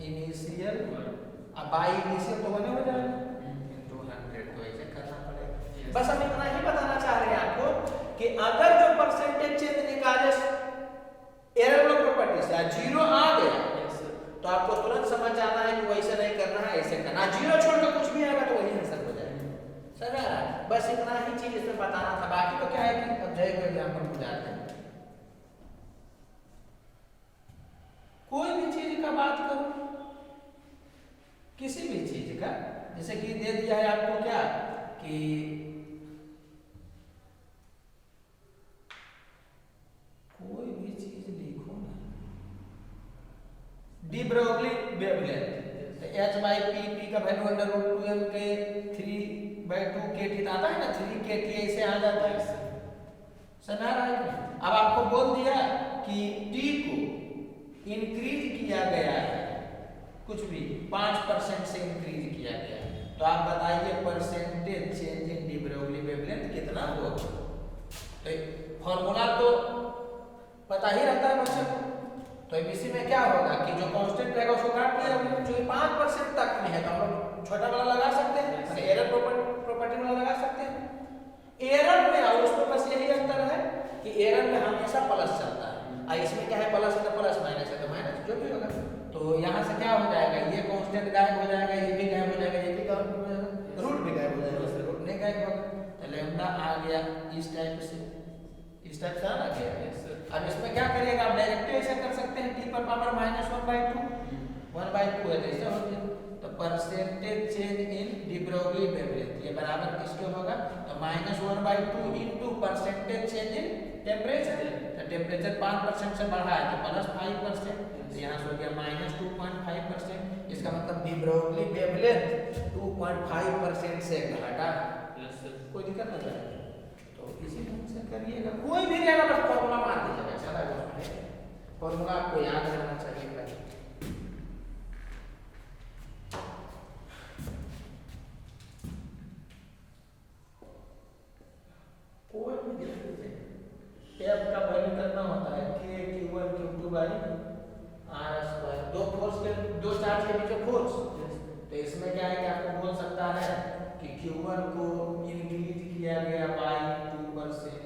इनिशियल, अब बाई इनिशियल तो होने हो जाएगा इनटू 100, तो ऐसे करना पड़ेगा। बस हम इतना ही बताना चाह रहे हैं आपको कि अगर जो परसेंटेज चेंज निकाले एरर लॉ प्रॉपर्टी से 0 आ गया, तो आपको तुरंत समझ जाना है कि वैसे नहीं करना है, ऐसे करना। 0 छोड़ के कुछ भी आएगा तो वही आंसर हो जाएगा, समझ आ रहा है। बस इतना ही चीज इसमें बताना था, बाकी तो क्या है कि अब जय को एग्जाम्पल बुझाते हैं। कोई भी चीज का बात करो, किसी भी चीज का, जैसे कि दे दिया है आपको क्या कि कोई भी चीज लिखो ना, डी ब्रोगली वेवलेंथ, तो h/p का वैल्यू √2m के 3/2 kT आता है ना, 3 kT ऐसे आ जाता है, समझ रहा है। अब आपको बोल दिया कि t को इंक्रीज किया गया है, कुछ भी 5% से इंक्रीज किया गया है, तो आप बताइए परसेंटेज चेंज इन डी ब्रोगली वेवलेंथ कितना होगा। तो फॉर्मूला तो पता ही रहता है बच्चों को, तो इसी में क्या होगा कि जो कांस्टेंट रहेगा उसको काट दिया, जो 5% तक में है तो हम लोग छोटा वाला लगा सकते हैं, एरर प्रॉपर्टी वाला लगा सकते हैं। एरर में और उसमें बस यही अंतर है कि एरर में हमेशा प्लस चलता है, और इसमें क्या है, प्लस है तो प्लस, माइनस है तो माइनस, जो भी होगा। तो यहाँ से क्या हो जाएगा, ये कांस्टेंट गायब हो जाएगा, ये भी गायब हो जाएगा, ये भी गायब हो जाएगा, रूट भी गायब हो जाएगा, रूट नहीं गायब होगा, तो लैम्डा आ गया इस टाइप से, इस टाइप से आ गया। अब इसमें क्या करिएगा, आप डायरेक्ट ऐसा कर सकते हैं, t पर पावर -1/2 1/2 है, जैसे हो गया। तो परसेंटेज चेंज इन डी ब्रोगली वेवलेंथ ये बराबर किसके होगा, तो -1/2 into percentage change in temperature, तो टेम्परेचर 5% से बढ़ा है तो +5%, तो यहाँ से हो गया -2.5%। इसका मतलब डी ब्रोगली वेवलेंथ 2.5% से घटा, कोई दिक्कत नहीं है। तो इसी ढंग से करिएगा, कोई भी रहेगा बस फॉर्मूला मार दीजिएगा, चला जाएगा, फॉर्मूला आपको याद रहना चाहिए। कोई भी देख लीजिए, f का वैल्यू कितना होता है, k q1 q2 by r square, दो फोर्स के, दो चार्ज के बीच में फोर्स। तो इसमें क्या है कि आपको बोल सकता है कि q1 को इंक्रीज किया गया बाई 2%,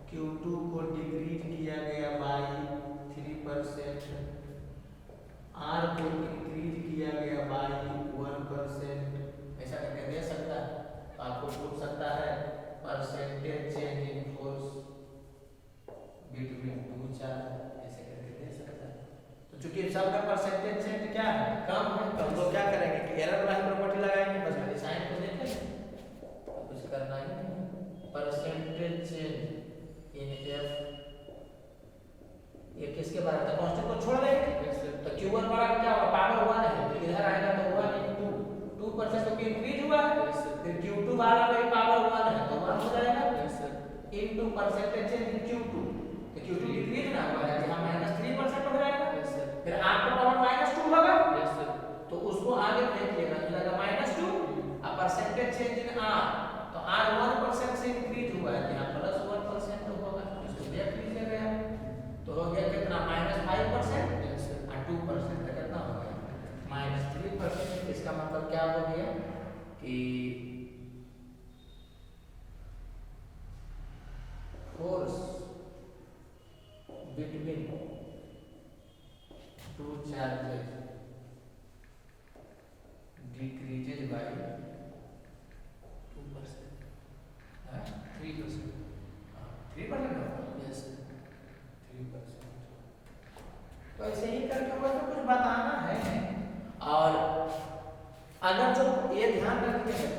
q2 को डिक्रीज किया गया बाई 3%, r को इंक्रीज किया गया बाई 1%, ऐसा करके दे सकता है। तो आपको पूछ सकता है percentage change in force between two charge, ऐसे करके दे सकता है। तो चूंकि सबका परसेंटेज चेंज क्या है, कम है, तो हम लोग क्या करेंगे कि एरर वाली प्रॉपर्टी लगाएंगे, बस खाली साइन को देखेंगे, कुछ करना ही नहीं। परसेंटेज चेंज इन f ये किसके बराबर है, कांस्टेंट को छोड़ देंगे, तो q1 बराबर क्या होगा, पावर 1 है, तो इधर आएगा तो 1 into 2% तो इंक्रीज हुआ है, फिर q2 बराबर भी पावर 1 है तो 1 हो जाएगा, इनटू परसेंटेज चेंज इन q2, तो q2 डिक्रीज ना हुआ है, यहाँ -3% हो जाएगा, फिर r का पावर -2 होगा, तो उसको आगे फेंकिएगा, तो लगेगा -2 कि force between two charges decreases by 2%, 3%, 3% होगा। Yes sir. 3%। तो ऐसे ही करके होगा तो कुछ बताना है। और अगर जो ये ध्यान रखते हैं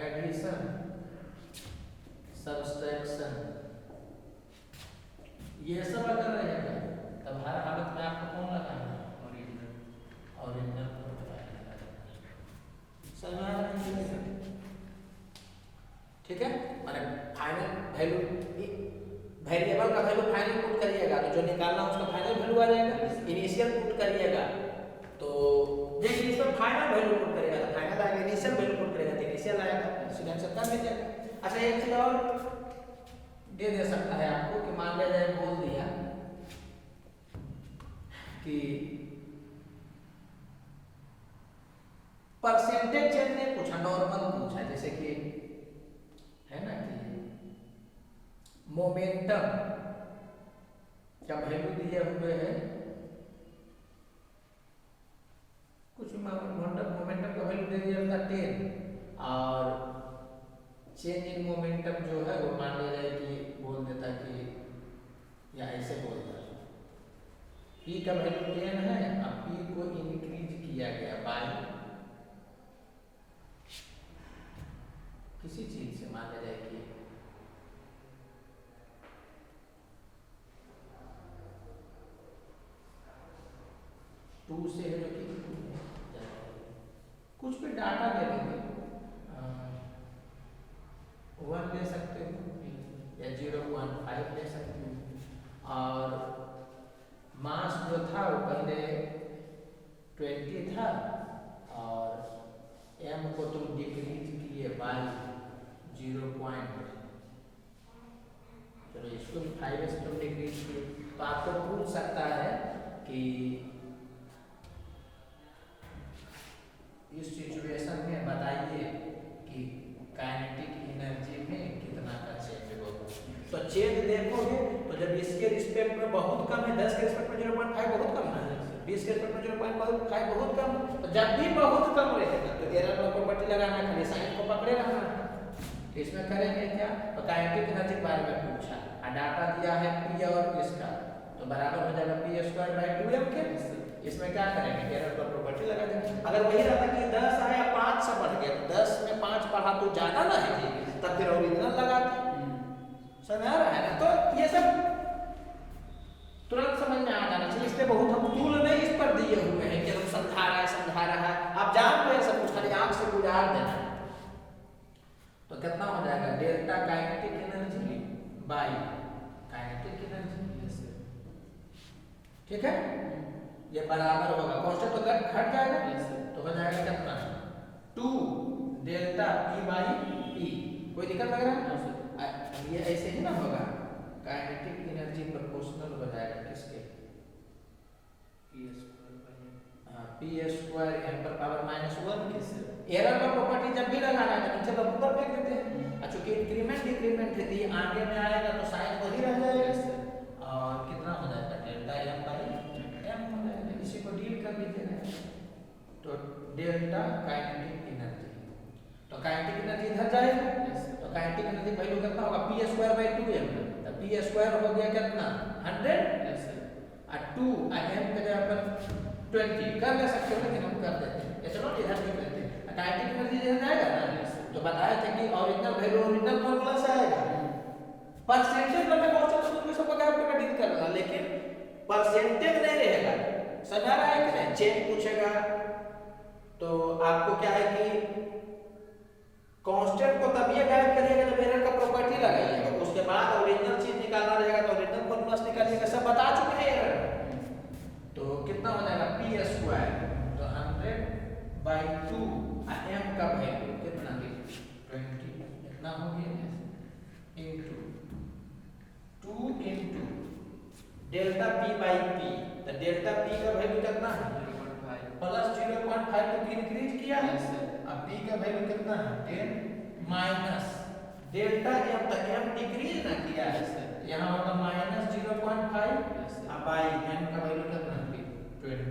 एडिशन सब्सट्रैक्शन ये सब अगर रहेगा तब हर हालत में आपको कौन लगाना है? ओरिजिनल ठीक है। माने फाइनल वैल्यू वेरिएबल का वैल्यू फाइनल पुट करिएगा तो जो निकालना उसका फाइनल वैल्यू आ जाएगा। इनिशियल पुट करिएगा तो जैसे इसमें फाइनल वैल्यू पुट करेगा तो फाइनल आएगा, इनिशियल वैल्यू पुट करेगा तो इनिशियल आएगा। सीधा आंसर कर लीजिएगा। अच्छा एक चीज और दे सकता है आपको कि मान लिया जाए बोल दिया कि परसेंटेज चेंज ने पूछा, नॉर्मल पूछा, जैसे कि है ना कि मोमेंटम का वैल्यू दिए हुए है, कुछ मोमेंटम का वैल्यू दे दिया था 10 और चेंज इन मोमेंटम जो है वो मान लिया जाए कि बोल देता कि या ऐसे बोलता P का वैल्यू 10 है, अब P को इंक्रीज किया गया बाय किसी चीज से, मान लिया जाए कि टू से है जो कि कुछ भी डाटा ले लेंगे, 1 ले सकते हो या 0.5 ले सकते हो। और मास जो था वो पहले 20 था और m को तुम डिक्रीज किए बाय 0. चलो इसको भी 5 से तुम डिक्रीज किए तो आपको पूछ सकता है कि इस सिचुएशन में बताइए कि काइनेटिक एनर्जी में कितना का चेंज होगा। तो चेंज देखोगे तो जब इसके रिस्पेक्ट में बहुत कम है, 10 के रिस्पेक्ट में 0.5 बहुत कम है, 20 के रिस्पेक्ट में 0.5 बहुत कम, तो जब भी बहुत कम रहेगा तो एरर में प्रॉपर्टी लगाना है, खाली साइन को पकड़े रहना है। तो इसमें करेंगे क्या, तो काइनेटिक एनर्जी के बारे में पूछा और डाटा दिया है P और इसका, तो बराबर हो जाएगा P²/2m के। इसमें क्या करेंगे, एरर पर प्रॉपर्टी लगा देंगे। अगर वही रहता कि 10 आया 5 से बढ़ गया, 10 में 5 बढ़ा तो ज्यादा ना है जी, तब फिर ओरिजिनल लगाते। समझ आ रहा है ना। तो ये सब तुरंत समझ में आ जाना चाहिए, इसलिए बहुत हम टूल नहीं इस पर दिए हुए हैं कि हम समझा रहा है, आप जान रहे सब कुछ, खाली आंख से गुजार देना। तो कितना हो जाएगा, delta kinetic energy by kinetic energy. ठीक है, ये बराबर होगा, कांस्टेंट तो घट जाएगा, तो हो जाएगा कितना 2 डेल्टा P/P। कोई दिक्कत लग रहा है? ये ऐसे ही ना होगा, काइनेटिक एनर्जी प्रोपोर्शनल हो जाएगा किसके, P² m पर पावर -1 के। एरर का प्रॉपर्टी जब भी लगाना है तो नीचे बबू पर फेंक देते हैं, चूंकि इंक्रीमेंट डिक्रीमेंट है तो आगे में आएगा तो साइन वही रह जाएगा और कितना हो जाएगा डेल्टा m/m हो जाएगा। इसी को डील कर लीजिएगा, तो डेल्टा काइनेटिक एनर्जी, तो काइनेटिक एनर्जी इधर जाएगा, तो काइनेटिक एनर्जी वैल्यू कितना होगा P²/2m, तो P² हो गया कितना 100 और 2 m के जगह पर 20 कर ले सकते हो, लेकिन हम कर देते हैं, चलो इधर लिख लेते हैं। काइनेटिक एनर्जी इधर जाएगा ना, तो बताया था कि ओरिजिनल वैल्यू ओरिजिनल फार्मूला से आएगा। परसेंटेज में कांस्टेंट तो सब का आपको डील करना, लेकिन परसेंटेज नहीं रहेगा। समझ आ रहा है कि नहीं? चेंज पूछेगा तो आपको क्या है कि कांस्टेंट को तब ये गाइड करिएगा जब एरर का प्रॉपर्टी लगाइएगा, उसके बाद ओरिजिनल चीज निकालना रहेगा तो ओरिजिनल फार्मूला से निकालिएगा, सब बता चुके हैं एरर। तो कितना हो जाएगा P², तो 100/2 m का वैल्यू कितना 20 इतना हो गया, इनटू 2 इनटू डेल्टा P/P, तो डेल्टा P का वैल्यू कितना है प्लस 0.5 को इंक्रीज किया है। अब b का वैल्यू कितना है 10 माइनस डेल्टा m तक m डिक्रीज ना किया है, यहाँ होगा माइनस 0.5 अब बाई m का वैल्यू कितना 20,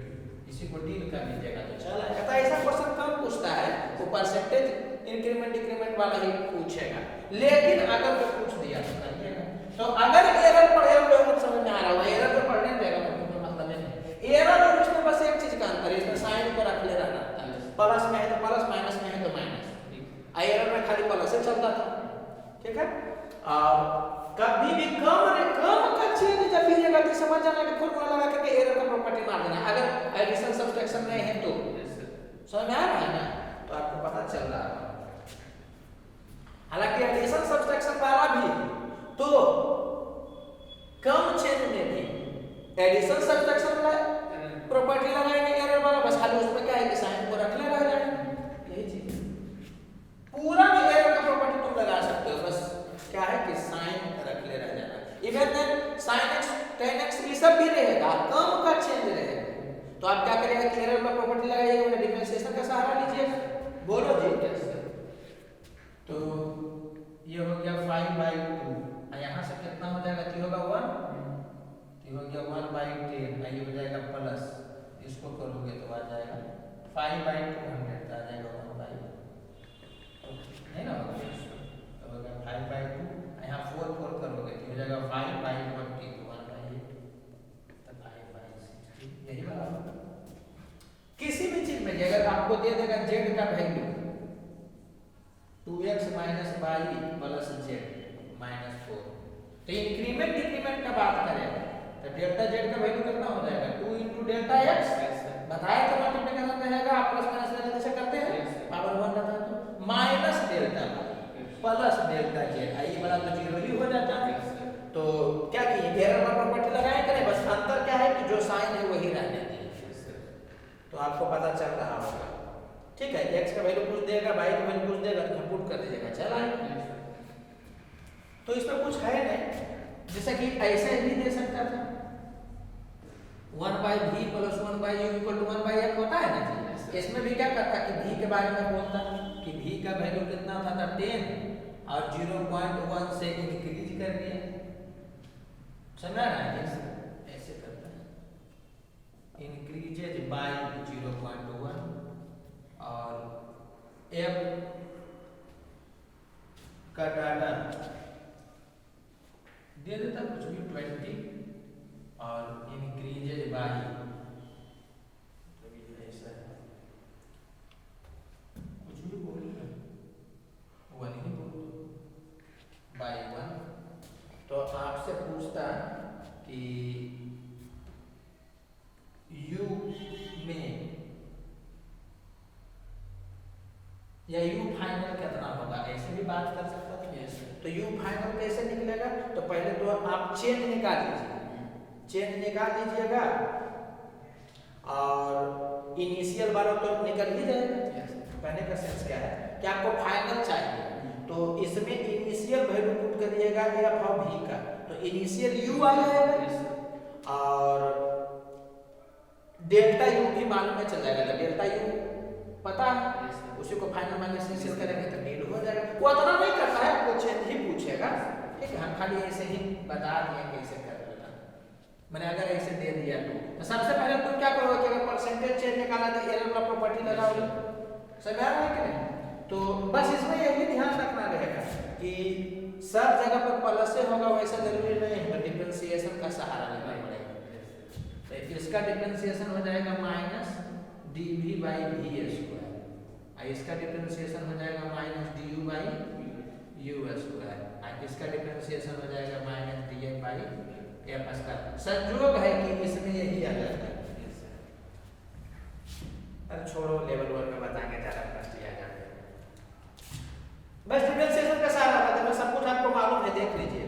इसी को डील कर लीजिएगा तो चला जाएगा। तो ऐसा क्वेश्चन कम पूछता है, वो परसेंटेज इंक्रीमेंट डिक्रीमेंट वाला ही पूछेगा, लेकिन अगर वो पूछ दिया तो करिएगा। तो अगर एरर पढ़े हुए हो समझ में आ रहा होगा, एरर तो पढ़ने देगा तो कोई मतलब नहीं। एरर और इसमें बस एक चीज का अंतर है, इसमें साइन को रख ले रहना था, प्लस में है तो प्लस, माइनस में है तो माइनस, एरर में खाली प्लस से चलता था, ठीक है। और कभी भी कम का चेंज जब लीजिएगा तो समझ जाना कि फॉर्मूला लगा करके एरर का प्रॉपर्टी मार देना। अगर एडिशन सब्ट्रैक्शन में है तो समझ में आ रहा है ना, तो आपको पता चल रहा है। हालांकि एडिशन सब्ट्रैक्शन वाला भी तो कम चेंज में भी एडिशन सब्ट्रैक्शन में प्रॉपर्टी लगाएंगे एरर वाला, बस खाली उसमें क्या है कि साइन को रख ले रह जाएगा, यही चीज। पूरा में एरर का प्रॉपर्टी तुम लगा सकते हो, बस क्या है कि साइन रख ले रह जाना। Even then sin x tan x ये सब भी रहेगा, कम का चेंज रहेगा। तो आप क्या करेंगे कि एरर का प्रॉपर्टी लगाइएगा, उन्हें डिफरेंशिएशन का सहारा लीजिएगा। बोलो जी। तो ये हो गया 5/2, यहाँ से कितना हो जाएगा, ये होगा 1, ये हो गया 1/10, ये हो जाएगा प्लस, इसको करोगे तो आ जाएगा 5/200 आ जाएगा 1/, नहीं ना, तो हो गया 5/2, यहाँ 4 करोगे तो हो जाएगा 5/20, 1/8, तो 5/60, यही बराबर। किसी भी चीज में अगर आपको दे देगा z का वैल्यू 2x - y + z - 4, तो इंक्रीमेंट डिक्रीमेंट का बात करें तो डेल्टा z का वैल्यू कितना हो जाएगा 2 * डेल्टा x, बताया तो मल्टीप्लिकेशन रहेगा, आप प्लस माइनस जैसे करते हैं पावर 1 रहता है तो minus delta plus delta z, ये वाला तो 0 ही हो जाता है। तो क्या किए, एरर का प्रॉपर्टी लगाए करें, बस अंतर क्या है कि जो साइन है वही रहने दीजिए, तो आपको पता चल रहा होगा, ठीक है। x का वैल्यू पूछ देगा, y का वैल्यू पूछ देगा, तो पुट कर दीजिएगा, चला। तो इसमें कुछ है नहीं, जैसे कि ऐसे ही दे सकता था 1/v + 1/u = 1/f होता है ना जी। इसमें भी क्या करता कि v के बारे में बोलता कि v का वैल्यू कितना था 10 और 0.1 से इंक्रीज कर दिया, समझा ना, ऐसे करता है इंक्रीजेज बाय 0.1 और f का डाटा दे देता कुछ भी 20 और इंक्रीजेज बाय, तो ये ऐसा है कुछ भी बोलेगा 1 ही बोल बाय 1। तो आपसे पूछता कि u में या u फाइनल कितना होगा, ऐसे भी बात कर सकता था। तो u फाइनल कैसे निकलेगा, तो पहले तो आप चेन निकाल लीजिए, चेन निकाल लीजिएगा और इनिशियल वाला तो निकल ही जाएगा। कहने का सेंस क्या है कि आपको फाइनल चाहिए, तो इसमें इनिशियल वैल्यू पुट करिएगा f ऑफ v का, तो इनिशियल u आ जाएगा और डेल्टा u भी मालूम में चल जाएगा, तो डेल्टा u पता है, उसी को फाइनल माइनस इनिशियल करेंगे तो डील हो जाएगा। वो इतना नहीं करता है, वो चेंज ही पूछेगा, ठीक है। हम खाली ऐसे ही बता दिए कैसे कर लेना, मैंने अगर ऐसे दे दिया तो सबसे पहले तुम क्या करोगे कि अगर परसेंटेज चेंज निकालना तो एरर का प्रॉपर्टी लगाओगे, समझ आ रहा है कि नहीं। तो बस इसमें यही ध्यान रखना रहेगा कि सब जगह पर प्लस से होगा वैसा जरूरी नहीं है, डिफरेंशिएशन का सहारा लेना पड़ेगा। तो इसका डिफरेंशिएशन हो जाएगा -dv/v², इसका डिफरेंशिएशन हो जाएगा -du/u², इसका डिफरेंशिएशन हो जाएगा -df/f²। संयोग है कि इसमें यही आ जाता है। अरे छोड़ो, लेवल 1 में बताएंगे, ज्यादा प्रश्न आ जाते हैं। बस डिफरेंशिएशन का सहारा लेते हैं, सब कुछ आपको मालूम है, देख लीजिए।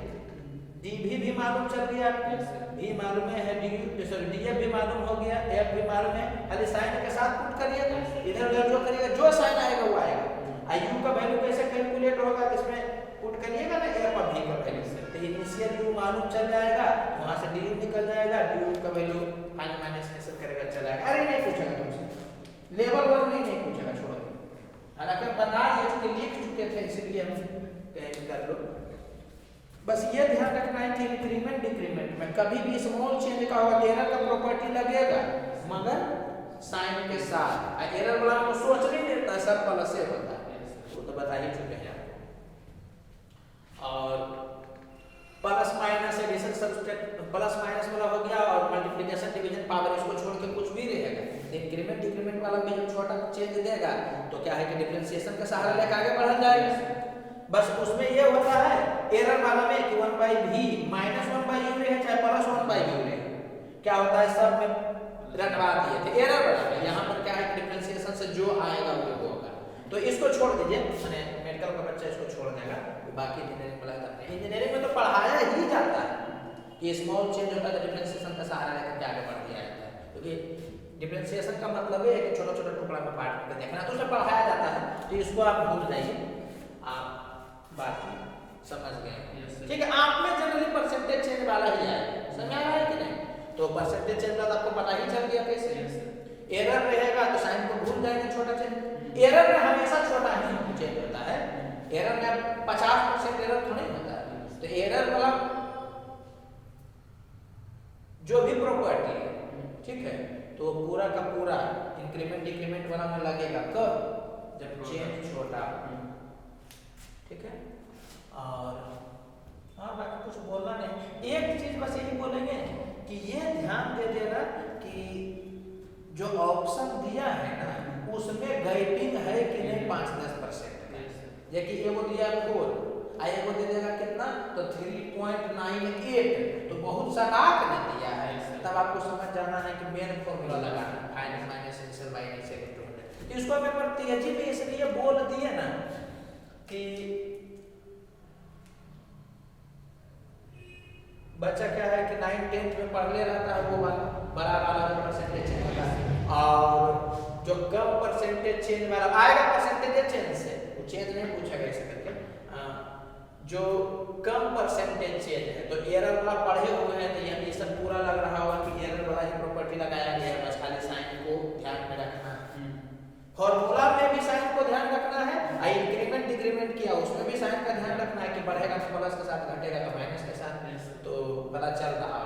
dv भी मालूम चल रही है आपको, v मालूम है, df भी मालूम हो गया, f भी मालूम है, खाली साइन के साथ पुट करिएगा, इधर उधर जो करिएगा, जो साइन आएगा वो आएगा। u का वैल्यू कैसे कैलकुलेट होगा, इसमें पुट करिएगा ना f और v का वैल्यू, तो इनिशियल u मालूम चल जाएगा, वहां से du निकल जाएगा, du का वैल्यू फाइनल माइनस कैसे करेगा चला जाएगा। अरे नहीं पूछेगा तुमसे, लेवल 1 में नहीं पूछेगा, छोड़ो। हालांकि हम बता ये लिख चुके थे इसलिए हम कहीं कर लो। बस ये ध्यान रखना है कि इंक्रीमेंट डिक्रीमेंट में कभी भी स्मॉल चेंज का होगा एरर का प्रॉपर्टी लगेगा मगर साइन के साथ। एरर वाला को सोच नहीं देता, सब प्लस से होता है, वो तो बता ही चुके हैं आपको। और plus minus addition subtract plus minus वाला हो गया, और मल्टीप्लिकेशन डिवीजन पावर इसको छोड़ के कुछ भी रहेगा। इंक्रीमेंट डिक्रीमेंट वाला भी जब छोटा चेंज देगा तो क्या है कि डिफरेंशिएशन का सहारा लेकर आगे बढ़ा जाएगा। बस उसमें ये होता है एरर वाला में कि 1/v माइनस 1/u रहे चाहे प्लस 1/u रहे, क्या होता है सब में रटवा दिए थे। एरर वाला में यहाँ पर क्या है कि डिफरेंशिएशन से जो आएगा वो होगा। तो इसको छोड़ दीजिए, मैंने मेडिकल का बच्चा इसको छोड़ देगा, बाकी इंजीनियरिंग वाला करते हैं। इंजीनियरिंग में तो पढ़ाया ही जाता है कि स्मॉल चेंज होता है तो डिफरेंशिएशन का सहारा लेकर के आगे बढ़ दिया जाता है, क्योंकि डिफरेंशिएशन का मतलब है कि छोटा छोटा टुकड़ा में बांट कर देखना, तो उसे पढ़ाया जाता है। तो इसको आप भूल जाइए, आप बाकी समझ गए, ठीक है। आप में जनरली परसेंटेज चेंज वाला ही आएगा, समझ आ रहा है कि नहीं? तो परसेंटेज चेंज वाला आपको पता ही चल गया कैसे। एरर रहेगा तो साइन को भूल जाएंगे, छोटा चेंज। एरर में हमेशा छोटा ही चेंज होता है, एरर में 50% एरर थोड़ी होता है। तो एरर वाला जो भी प्रॉपर्टी है, ठीक है, तो पूरा का पूरा इंक्रीमेंट डिक्रीमेंट वाला में लगेगा कब? जब चेंज छोटा, ठीक है। और हाँ बाकी कुछ बोलना नहीं, एक चीज बस यही बोलेंगे कि ये ध्यान दे देना कि जो ऑप्शन दिया है ना उसमें गैपिंग है कि नहीं 5-10% का। जैसे एगो दिया 4 और एगो दे देगा कितना तो 3.98, तो बहुत सा लाख ने दिया है। तब आपको समझ जाना है कि मेन फॉर्मूला लगाना final minus initial by initial to 100। इसको हमें पर तेजी में इसलिए बोल दिए ना कि बच्चा क्या है कि 9-10 में पढ़ ले रहता है, वो वाला बड़ा वाला जो परसेंटेज चेंज होता है, और जो कम परसेंटेज चेंज वाला आएगा परसेंटेज चेंज से वो चेंज नहीं पूछेगा ऐसे करके। जो कम परसेंटेज चेंज है तो एरर वाला पढ़े हुए हैं, तो ये सब पूरा लग रहा होगा कि एरर वाला ही प्रॉपर्टी लगाया गया है, बस खाली साइन को ध्यान में रखना है। फॉर्मूला में भी साइन को ध्यान रखना है, और इंक्रीमेंट डिक्रीमेंट किया उसमें भी साइन का ध्यान रखना है कि बढ़ेगा तो प्लस के साथ, घटेगा तो माइनस के साथ, तो पता चल रहा